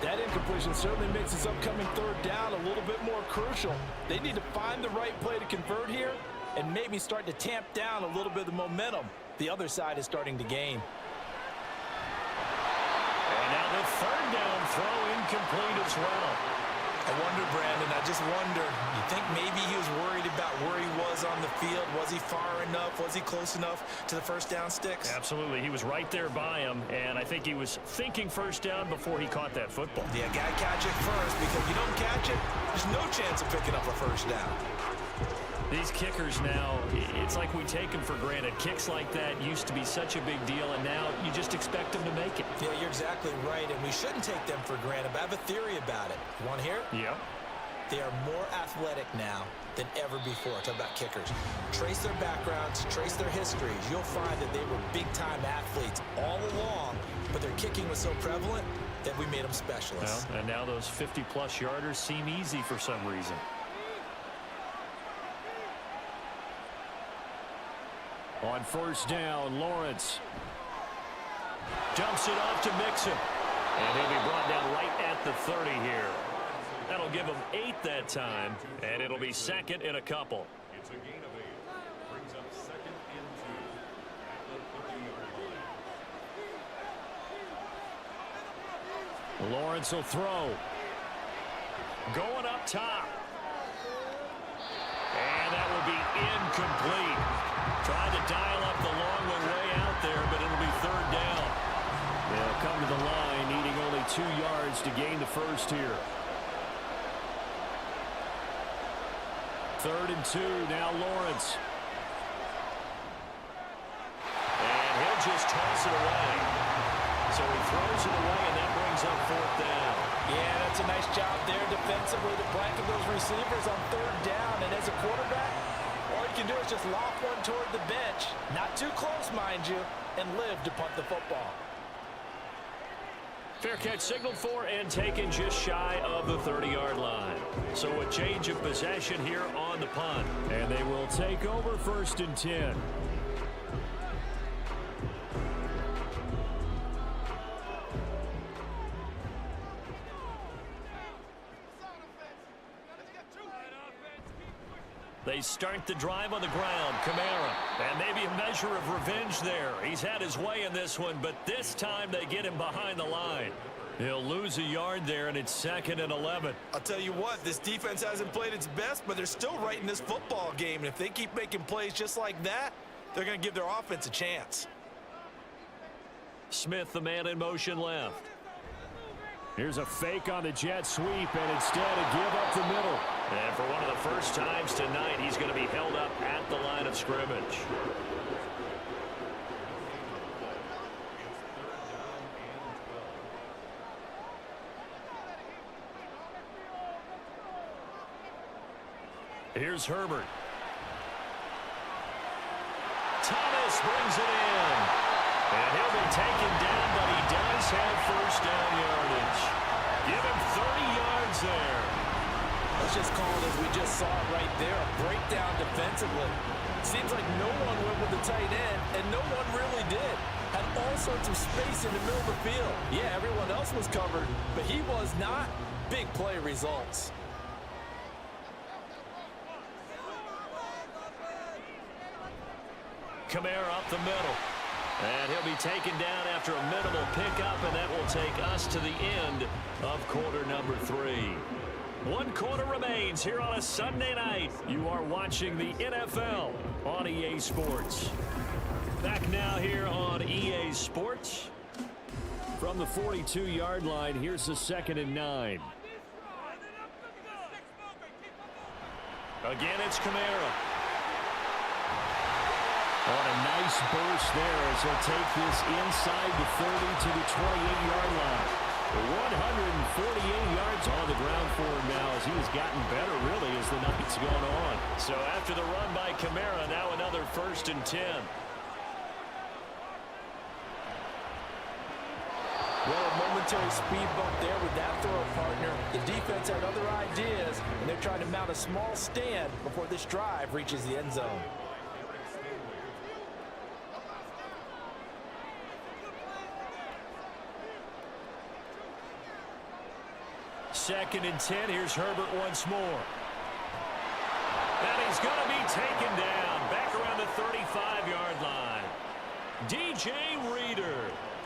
That incompletion certainly makes this upcoming 3rd down a little bit more crucial. They need to find the right play to convert here and maybe start to tamp down a little bit of the momentum the other side is starting to gain. And now the 3rd down throw incomplete as well. I wonder, Brandon, I just wonder, you think maybe he was worried about where he was on the field? Was he far enough? Was he close enough to the first down sticks? Absolutely. He was right there by him, and I think he was thinking first down before he caught that football. Yeah, got to catch it first, because if you don't catch it, there's no chance of picking up a first down. These kickers now, it's like we take them for granted. Kicks like that used to be such a big deal, and now you just expect them to make it. Yeah, you're exactly right, and we shouldn't take them for granted, but I have a theory about it. You want to hear it? Yeah. They are more athletic now than ever before. Talk about kickers. Trace their backgrounds, trace their histories. You'll find that they were big-time athletes all along, but their kicking was so prevalent that we made them specialists. Well, and now those 50-plus yarders seem easy for some reason. On first down, Lawrence. Dumps it off to Mixon. And he'll be brought down right at the 30 here. That'll give him 8 that time, and it'll be 2nd and a couple. It's a gain of 8. Brings up 2nd and 2 at the 50-yard line. Lawrence will throw. Going up top. And that will be incomplete. Tried to dial up the long one way out there, but it'll be 3rd down. They'll come to the line, needing only 2 yards to gain the first here. 3rd and 2, now Lawrence. And he'll just toss it away. So he throws it away, and that brings up 4th down. Yeah, that's a nice job there defensively to blanket those receivers on 3rd down. And as a quarterback, all you can do is just lob one toward the bench. Not too close, mind you, and live to punt the football. Fair catch signaled for and taken just shy of the 30-yard line. So a change of possession here on the punt. And they will take over 1st and 10. They start the drive on the ground. Kamara. And maybe a measure of revenge there. He's had his way in this one, but this time they get him behind the line. He'll lose a yard there, and it's 2nd and 11. I'll tell you what, this defense hasn't played its best, but they're still right in this football game. And if they keep making plays just like that, they're going to give their offense a chance. Smith, the man in motion left. Here's a fake on the jet sweep, and instead a give up the middle. And for one of the first times tonight, he's going to be held up at the line of scrimmage. Here's Herbert. Thomas brings it in. And he'll be taken down, but he does have first down yardage. Give him 30 yards there. Let's just call it as we just saw it right there, a breakdown defensively. Seems like no one went with the tight end, and no one really did. Had all sorts of space in the middle of the field. Yeah, everyone else was covered, but he was not. Big play results. Kamara up the middle. And he'll be taken down after a minimal pickup, and that will take us to the end of quarter number 3. 1 quarter remains here on a Sunday night. You are watching the NFL on EA Sports. Back now here on EA Sports. From the 42-yard line, here's the 2nd and 9. Again, it's Kamara. On a nice nice burst there as he'll take this inside the 30 to the 28-yard line. 148 yards on the ground for him now as he has gotten better, really, as the night's gone on. So after the run by Kamara, now another 1st and 10. Well, a momentary speed bump there with that throw partner. The defense had other ideas, and they're trying to mount a small stand before this drive reaches the end zone. Second and 10. Here's Herbert once more. And he's going to be taken down back around the 35-yard line. DJ Reader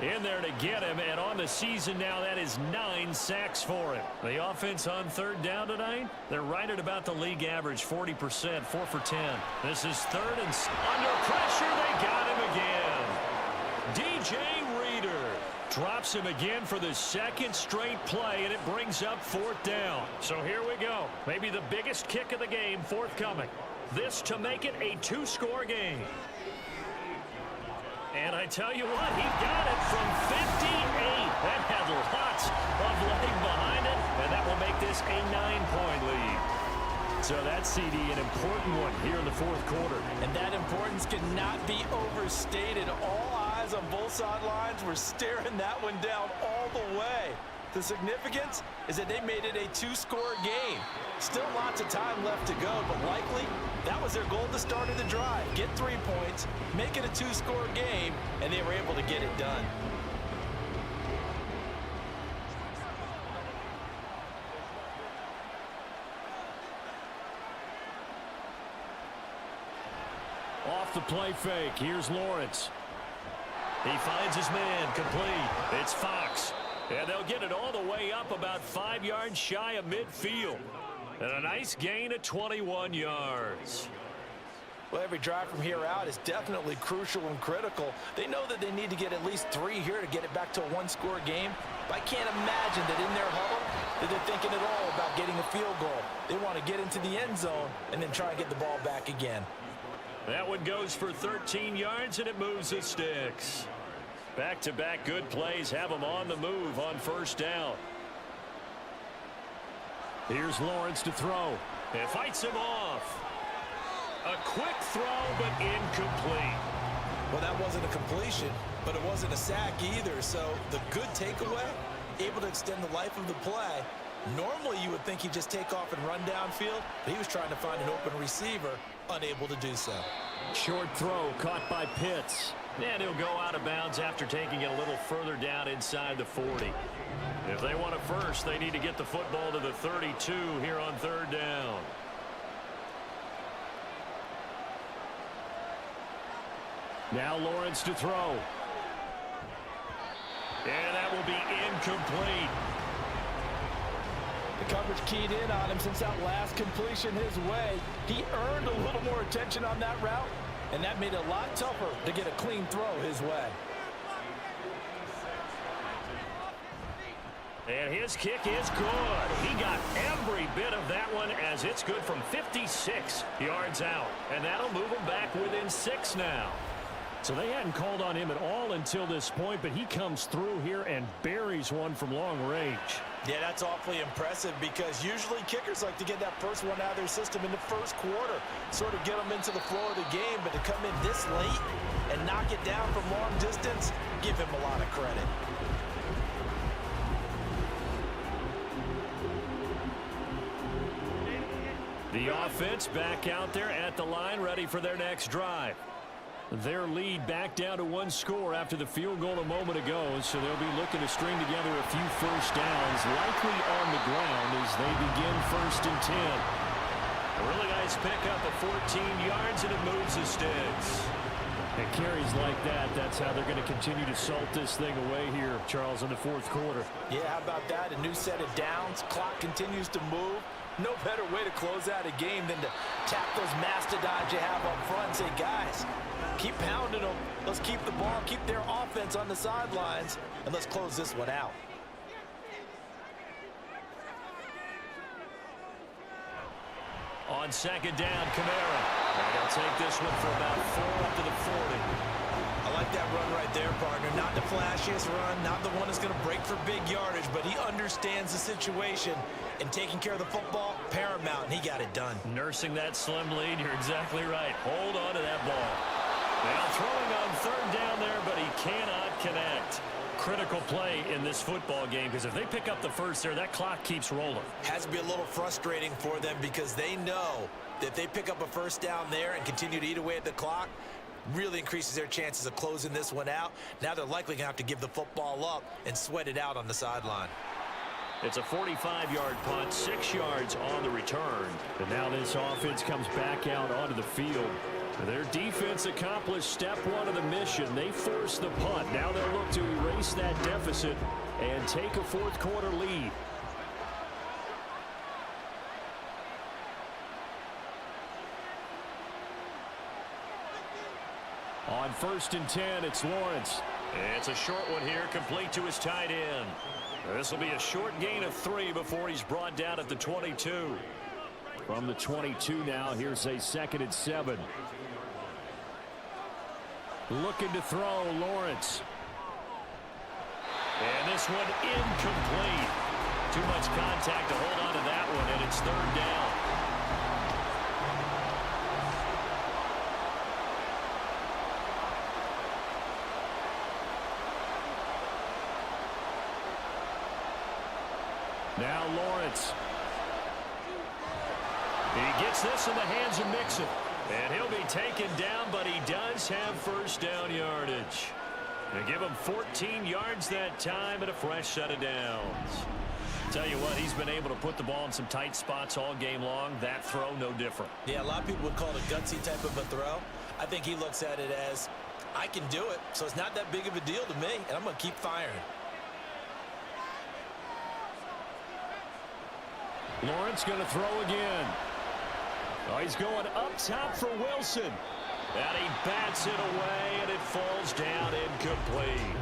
in there to get him, and on the season now, that is 9 sacks for him. The offense on 3rd down tonight, they're right at about the league average, 40%, 4 for 10. This is 3rd and under pressure. They got him again. DJ Reader drops him again for the 2nd straight play, and it brings up 4th down. So here we go. Maybe the biggest kick of the game forthcoming. This to make it a 2-score game. And I tell you what, he got it from 58. That had lots of leg behind it, and that will make this a 9-point lead. So that CD, an important one here in the 4th quarter. And that importance cannot be overstated. All eyes on both sidelines were staring that one down all the way. The significance is that they made it a 2-score game. Still lots of time left to go, but likely that was their goal at the start of the drive. Get 3 points, make it a 2-score game, and they were able to get it done. Off the play fake, here's Lawrence. He finds his man, complete. It's Fox. And they'll get it all the way up about 5 yards shy of midfield. And a nice gain of 21 yards. Well, every drive from here out is definitely crucial and critical. They know that they need to get at least 3 here to get it back to a 1-score game. But I can't imagine that in their huddle that they're thinking at all about getting a field goal. They want to get into the end zone and then try and get the ball back again. That one goes for 13 yards, and it moves the sticks. Back-to-back good plays have them on the move on 1st down. Here's Lawrence to throw. It fights him off. A quick throw, but incomplete. Well, that wasn't a completion, but it wasn't a sack either. So the good takeaway, able to extend the life of the play. Normally, you would think he'd just take off and run downfield, but he was trying to find an open receiver, unable to do so. Short throw caught by Pitts. And he'll go out of bounds after taking it a little further down inside the 40. If they want a first, they need to get the football to the 32 here on 3rd down. Now Lawrence to throw. And that will be incomplete. The coverage keyed in on him since that last completion his way. He earned a little more attention on that route, and that made it a lot tougher to get a clean throw his way. And his kick is good. He got every bit of that one as it's good from 56 yards out. And that'll move him back within 6 now. So they hadn't called on him at all until this point, but he comes through here and buries one from long range. Yeah, that's awfully impressive because usually kickers like to get that first one out of their system in the 1st quarter, sort of get them into the flow of the game, but to come in this late and knock it down from long distance, give him a lot of credit. The offense back out there at the line, ready for their next drive. Their lead back down to 1 score after the field goal a moment ago, so they'll be looking to string together a few first downs, likely on the ground as they begin 1st and 10. A really nice pickup of 14 yards, and it moves the sticks. And carries like that, that's how they're going to continue to salt this thing away here, Charles, in the 4th quarter. Yeah, how about that? A new set of downs. Clock continues to move. No better way to close out a game than to tap those mastodons you have up front and say, guys, keep pounding them. Let's keep the ball, keep their offense on the sidelines, and let's close this one out. On 2nd down, Kamara. And he'll take this one for about 4 up to the 40. like that run right there, partner. Not the flashiest run, not the one that's going to break for big yardage, but he understands the situation, and taking care of the football, paramount, and he got it done. Nursing that slim lead, you're exactly right. Hold on to that ball. Now throwing on third down there, but he cannot connect. Critical play in this football game, because if they pick up the first there, that clock keeps rolling. Has to be a little frustrating for them because they know that if they pick up a first down there and continue to eat away at the clock, really increases their chances of closing this one out. Now they're likely going to have to give the football up and sweat it out on the sideline. It's a 45-yard punt, 6 yards on the return. And now this offense comes back out onto the field. Their defense accomplished step one of the mission. They forced the punt. Now they'll look to erase that deficit and take a fourth quarter lead. On 1st and 10, it's Lawrence. It's a short one here, complete to his tight end. This will be a short gain of 3 before he's brought down at the 22. From the 22 now, here's a 2nd and 7. Looking to throw, Lawrence. And this one incomplete. Too much contact to hold on to that one, and it's 3rd down. Now Lawrence. He gets this in the hands of Mixon. And he'll be taken down, but he does have first down yardage. They give him 14 yards that time and a fresh set of downs. Tell you what, he's been able to put the ball in some tight spots all game long. That throw, no different. Yeah, a lot of people would call it a gutsy type of a throw. I think he looks at it as, I can do it, so it's not that big of a deal to me, and I'm going to keep firing. Lawrence going to throw again. Oh, he's going up top for Wilson. And he bats it away, and it falls down incomplete.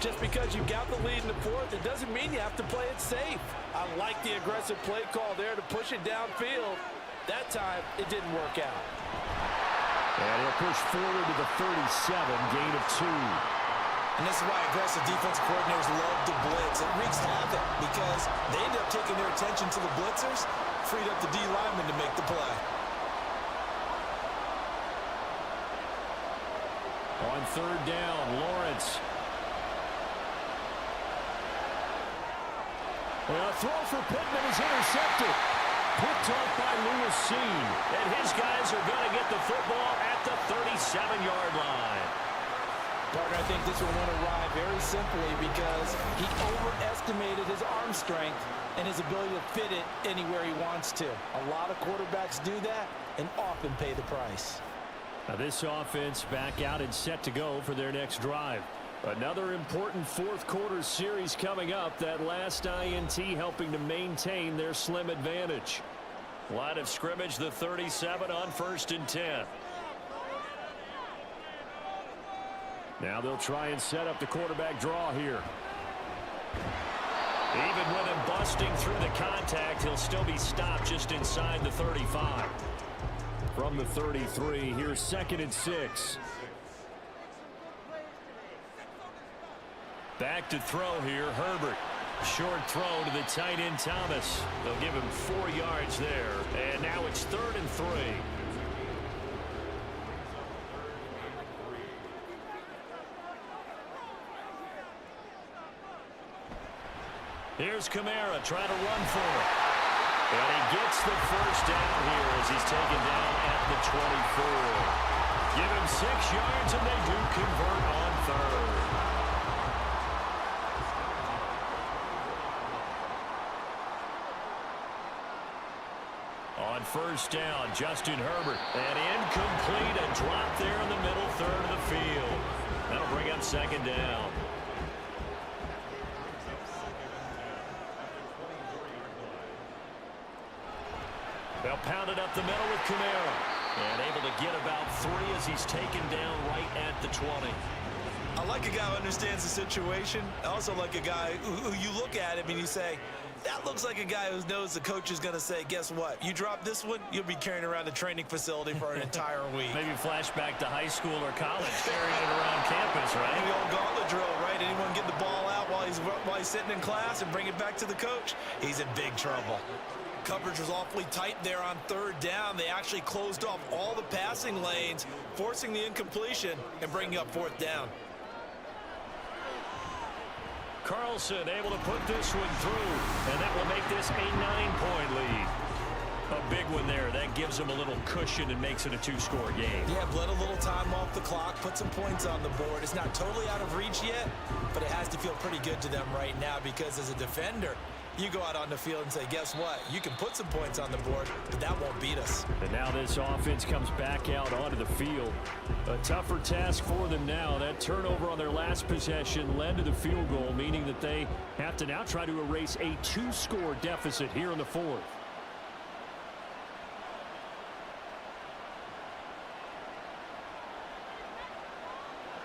Just because you got the lead in the fourth, it doesn't mean you have to play it safe. I like the aggressive play call there to push it downfield. That time, it didn't work out. And he'll push forward to the 37, gain of 2. And this is why aggressive defensive coordinators love to blitz. It wreaks havoc because they end up taking their attention to the blitzers, freed up the D lineman to make the play. On 3rd down, Lawrence. Well, a throw for Pittman is intercepted. Picked off by Lewis Seen. And his guys are going to get the football at the 37-yard line. Partner, I think this one went awry very simply because he overestimated his arm strength and his ability to fit it anywhere he wants to. A lot of quarterbacks do that and often pay the price. Now this offense back out and set to go for their next drive. Another important fourth quarter series coming up. That last INT helping to maintain their slim advantage. Line of scrimmage, the 37 on 1st and 10. Now they'll try and set up the quarterback draw here. Even with him busting through the contact, he'll still be stopped just inside the 35. From the 33, here's 2nd and 6. Back to throw here, Herbert. Short throw to the tight end, Thomas. They'll give him 4 yards there. And now it's 3rd and 3. Here's Kamara trying to run for it. And he gets the first down here as he's taken down at the 24. Give him 6 yards, and they do convert on 3rd. On 1st down, Justin Herbert. And incomplete, a drop there in the middle 3rd of the field. That'll bring up 2nd down. They'll pound it up the middle with Kamara. And able to get about 3 as he's taken down right at the 20. I like a guy who understands the situation. I also like a guy who you look at him and you say, That looks like a guy who knows the coach is going to say, guess what? You drop this one, you'll be carrying around the training facility for an entire week. Maybe flashback to high school or college, carrying it around campus, right? The old gauntlet drill, right? Anyone get the ball out while he's sitting in class and bring it back to the coach? He's in big trouble. Coverage was awfully tight there on third down. They actually closed off all the passing lanes, forcing the incompletion and bringing up fourth down. Carlson able to put this one through, and that will make this a 9-point lead. A big one there. That gives them a little cushion and makes it a 2-score game. Yeah, bled a little time off the clock, put some points on the board. It's not totally out of reach yet, but it has to feel pretty good to them right now because as a defender, you go out on the field and say, guess what? You can put some points on the board, but that won't beat us. And now this offense comes back out onto the field. A tougher task for them now. That turnover on their last possession led to the field goal, meaning that they have to now try to erase a 2-score deficit here in the fourth.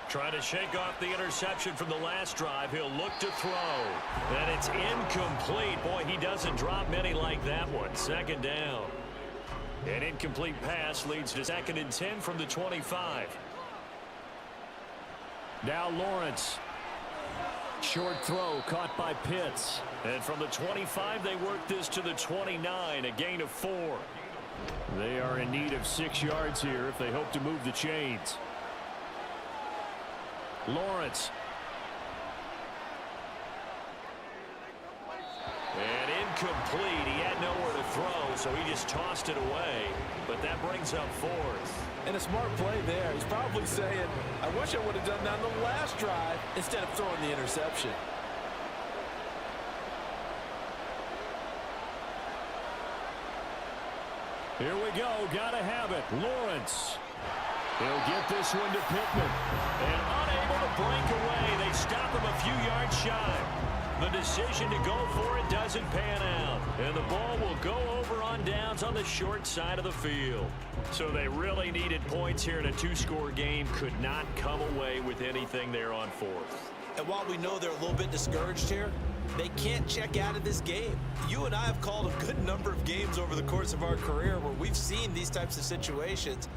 Trying to shake off the interception from the last drive. He'll look to throw. And it's incomplete. Boy, he doesn't drop many like that one. Second down. An incomplete pass leads to 2nd and 10 from the 25. Now Lawrence. Short throw caught by Pitts. And from the 25, they work this to the 29. A gain of 4. They are in need of 6 yards here if they hope to move the chains. Lawrence. And incomplete. He had nowhere to throw, so he just tossed it away. But that brings up 4th. And a smart play there. He's probably saying, I wish I would have done that on the last drive instead of throwing the interception. Here we go. Gotta have it. Lawrence. He'll get this one to Pittman. And unable to break away. They stop him a few yards shy. The decision to go for it doesn't pan out. And the ball will go over on downs on the short side of the field. So they really needed points here in a 2-score game. Could not come away with anything there on 4th. And while we know they're a little bit discouraged here, they can't check out of this game. You and I have called a good number of games over the course of our career where we've seen these types of situations.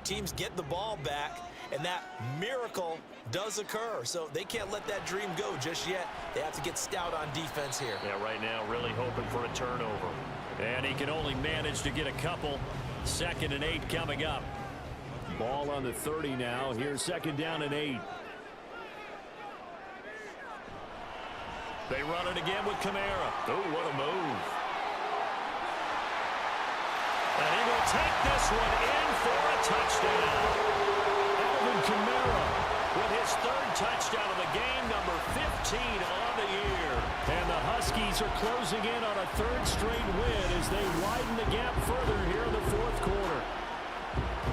Teams get the ball back, and that miracle does occur. So they can't let that dream go just yet. They have to get stout on defense here. Yeah, right now really hoping for a turnover. And he can only manage to get a couple. 2nd and 8 coming up. Ball on the 30 now. Here's 2nd down and 8. They run it again with Kamara. Oh, what a move. And he will take this one in for a touchdown. Alvin Kamara with his 3rd touchdown of the game, number 15 on the year. And the Huskies are closing in on a 3rd straight win as they widen the gap further here in the 4th quarter.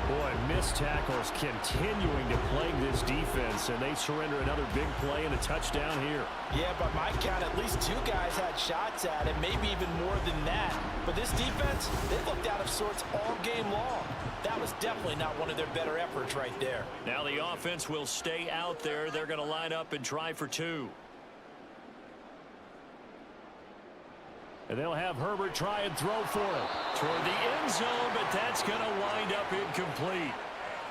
Boy, missed tackles continuing to plague this defense, and they surrender another big play and a touchdown here. Yeah, by my count, at least 2 guys had shots at it, maybe even more than that. But this defense, they looked out of sorts all game long. That was definitely not one of their better efforts right there. Now the offense will stay out there. They're going to line up and try for 2. And they'll have Herbert try and throw for it. Toward the end zone, but that's going to wind up incomplete.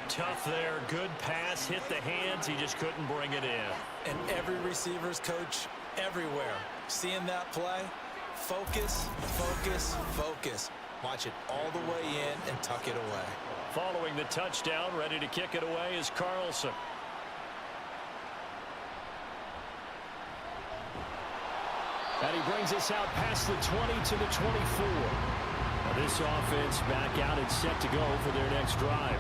Tough there. Good pass. Hit the hands. He just couldn't bring it in. And every receiver's coach everywhere. Seeing that play, focus, focus, focus. Watch it all the way in and tuck it away. Following the touchdown, ready to kick it away is Carlson. And he brings us out past the 20 to the 24. Now this offense back out and set to go for their next drive.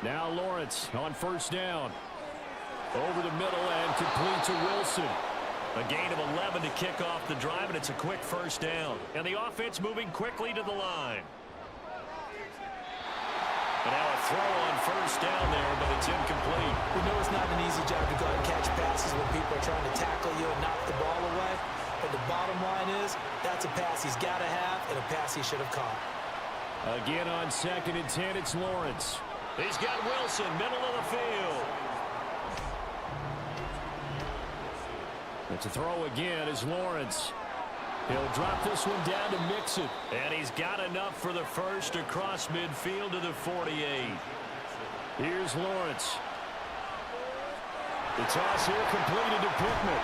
Now Lawrence on 1st down. Over the middle and complete to Wilson. A gain of 11 to kick off the drive, and it's a quick 1st down. And the offense moving quickly to the line. And now a throw on 1st down there, but it's incomplete. We know it's not an easy job to go and catch passes when people are trying to tackle you and knock the ball away. But the bottom line is, that's a pass he's got to have and a pass he should have caught. Again on 2nd and 10, it's Lawrence. He's got Wilson, middle of the field. And to throw again is Lawrence. He'll drop this one down to Mixon. And he's got enough for the first across midfield to the 48. Here's Lawrence. The toss here completed to Pittman.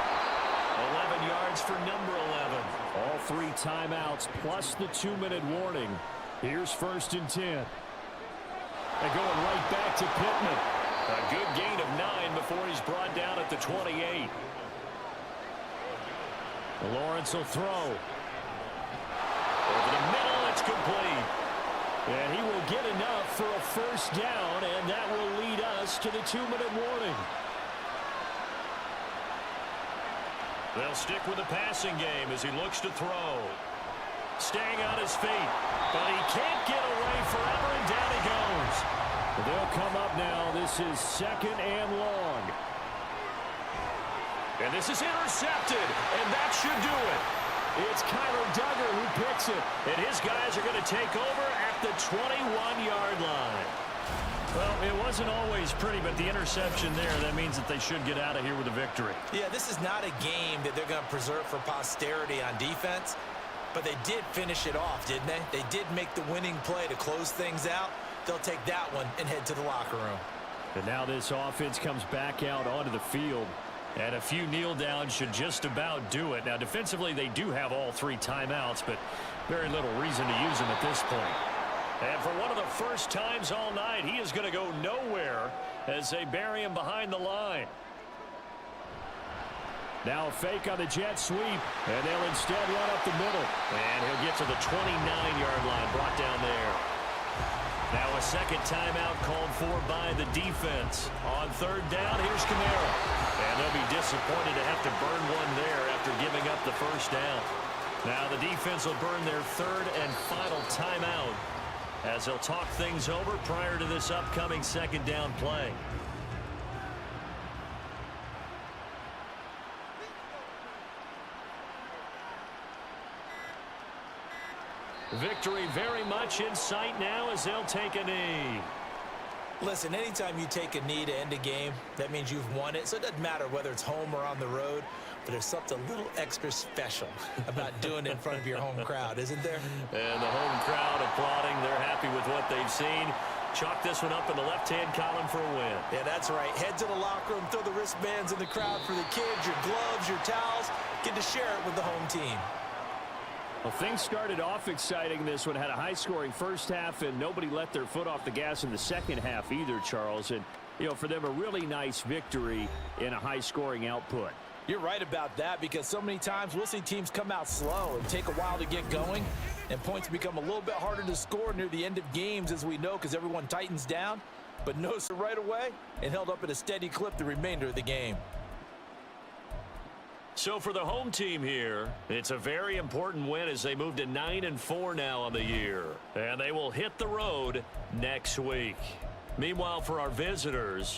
11 yards for number 11. All 3 timeouts plus the 2-minute warning. Here's 1st and 10. And going right back to Pittman. A good gain of 9 before he's brought down at the 28. Lawrence will throw. Over the middle, it's complete. And he will get enough for a first down, and that will lead us to the 2-minute warning. They'll stick with the passing game as he looks to throw. Staying on his feet, but he can't get away forever, and down he goes. They'll come up now. This is 2nd and long. And this is intercepted, and that should do it. It's Kyler Duggar who picks it, and his guys are going to take over at the 21-yard line. Well, it wasn't always pretty, but the interception there, that means that they should get out of here with a victory. Yeah, this is not a game that they're going to preserve for posterity on defense, but they did finish it off, didn't they? They did make the winning play to close things out. They'll take that one and head to the locker room. And now this offense comes back out onto the field. And a few kneel downs should just about do it. Now, defensively, they do have all 3 timeouts, but very little reason to use them at this point. And for one of the first times all night, he is going to go nowhere as they bury him behind the line. Now a fake on the jet sweep, and they'll instead run up the middle. And he'll get to the 29-yard line, brought down there. Now a second timeout called for by the defense. On 3rd down, here's Kamara. And they'll be disappointed to have to burn one there after giving up the first down. Now the defense will burn their 3rd and final timeout as they'll talk things over prior to this upcoming 2nd down play. Victory very much in sight now as they'll take a knee. Listen, anytime you take a knee to end a game, that means you've won it. So it doesn't matter whether it's home or on the road, but there's something a little extra special about doing it in front of your home crowd, isn't there? And the home crowd applauding. They're happy with what they've seen. Chalk this one up in the left-hand column for a win. Yeah, that's right. Head to the locker room, throw the wristbands in the crowd for the kids, your gloves, your towels. Get to share it with the home team. Well, things started off exciting. This one had a high-scoring first half, and nobody let their foot off the gas in the second half either, Charles. And, you know, for them, a really nice victory in a high-scoring output. You're right about that because so many times we'll see teams come out slow and take a while to get going, and points become a little bit harder to score near the end of games, as we know, because everyone tightens down. But notice it right away and held up at a steady clip the remainder of the game. So for the home team here, it's a very important win as they move to 9-4 now on the year. And they will hit the road next week. Meanwhile, for our visitors,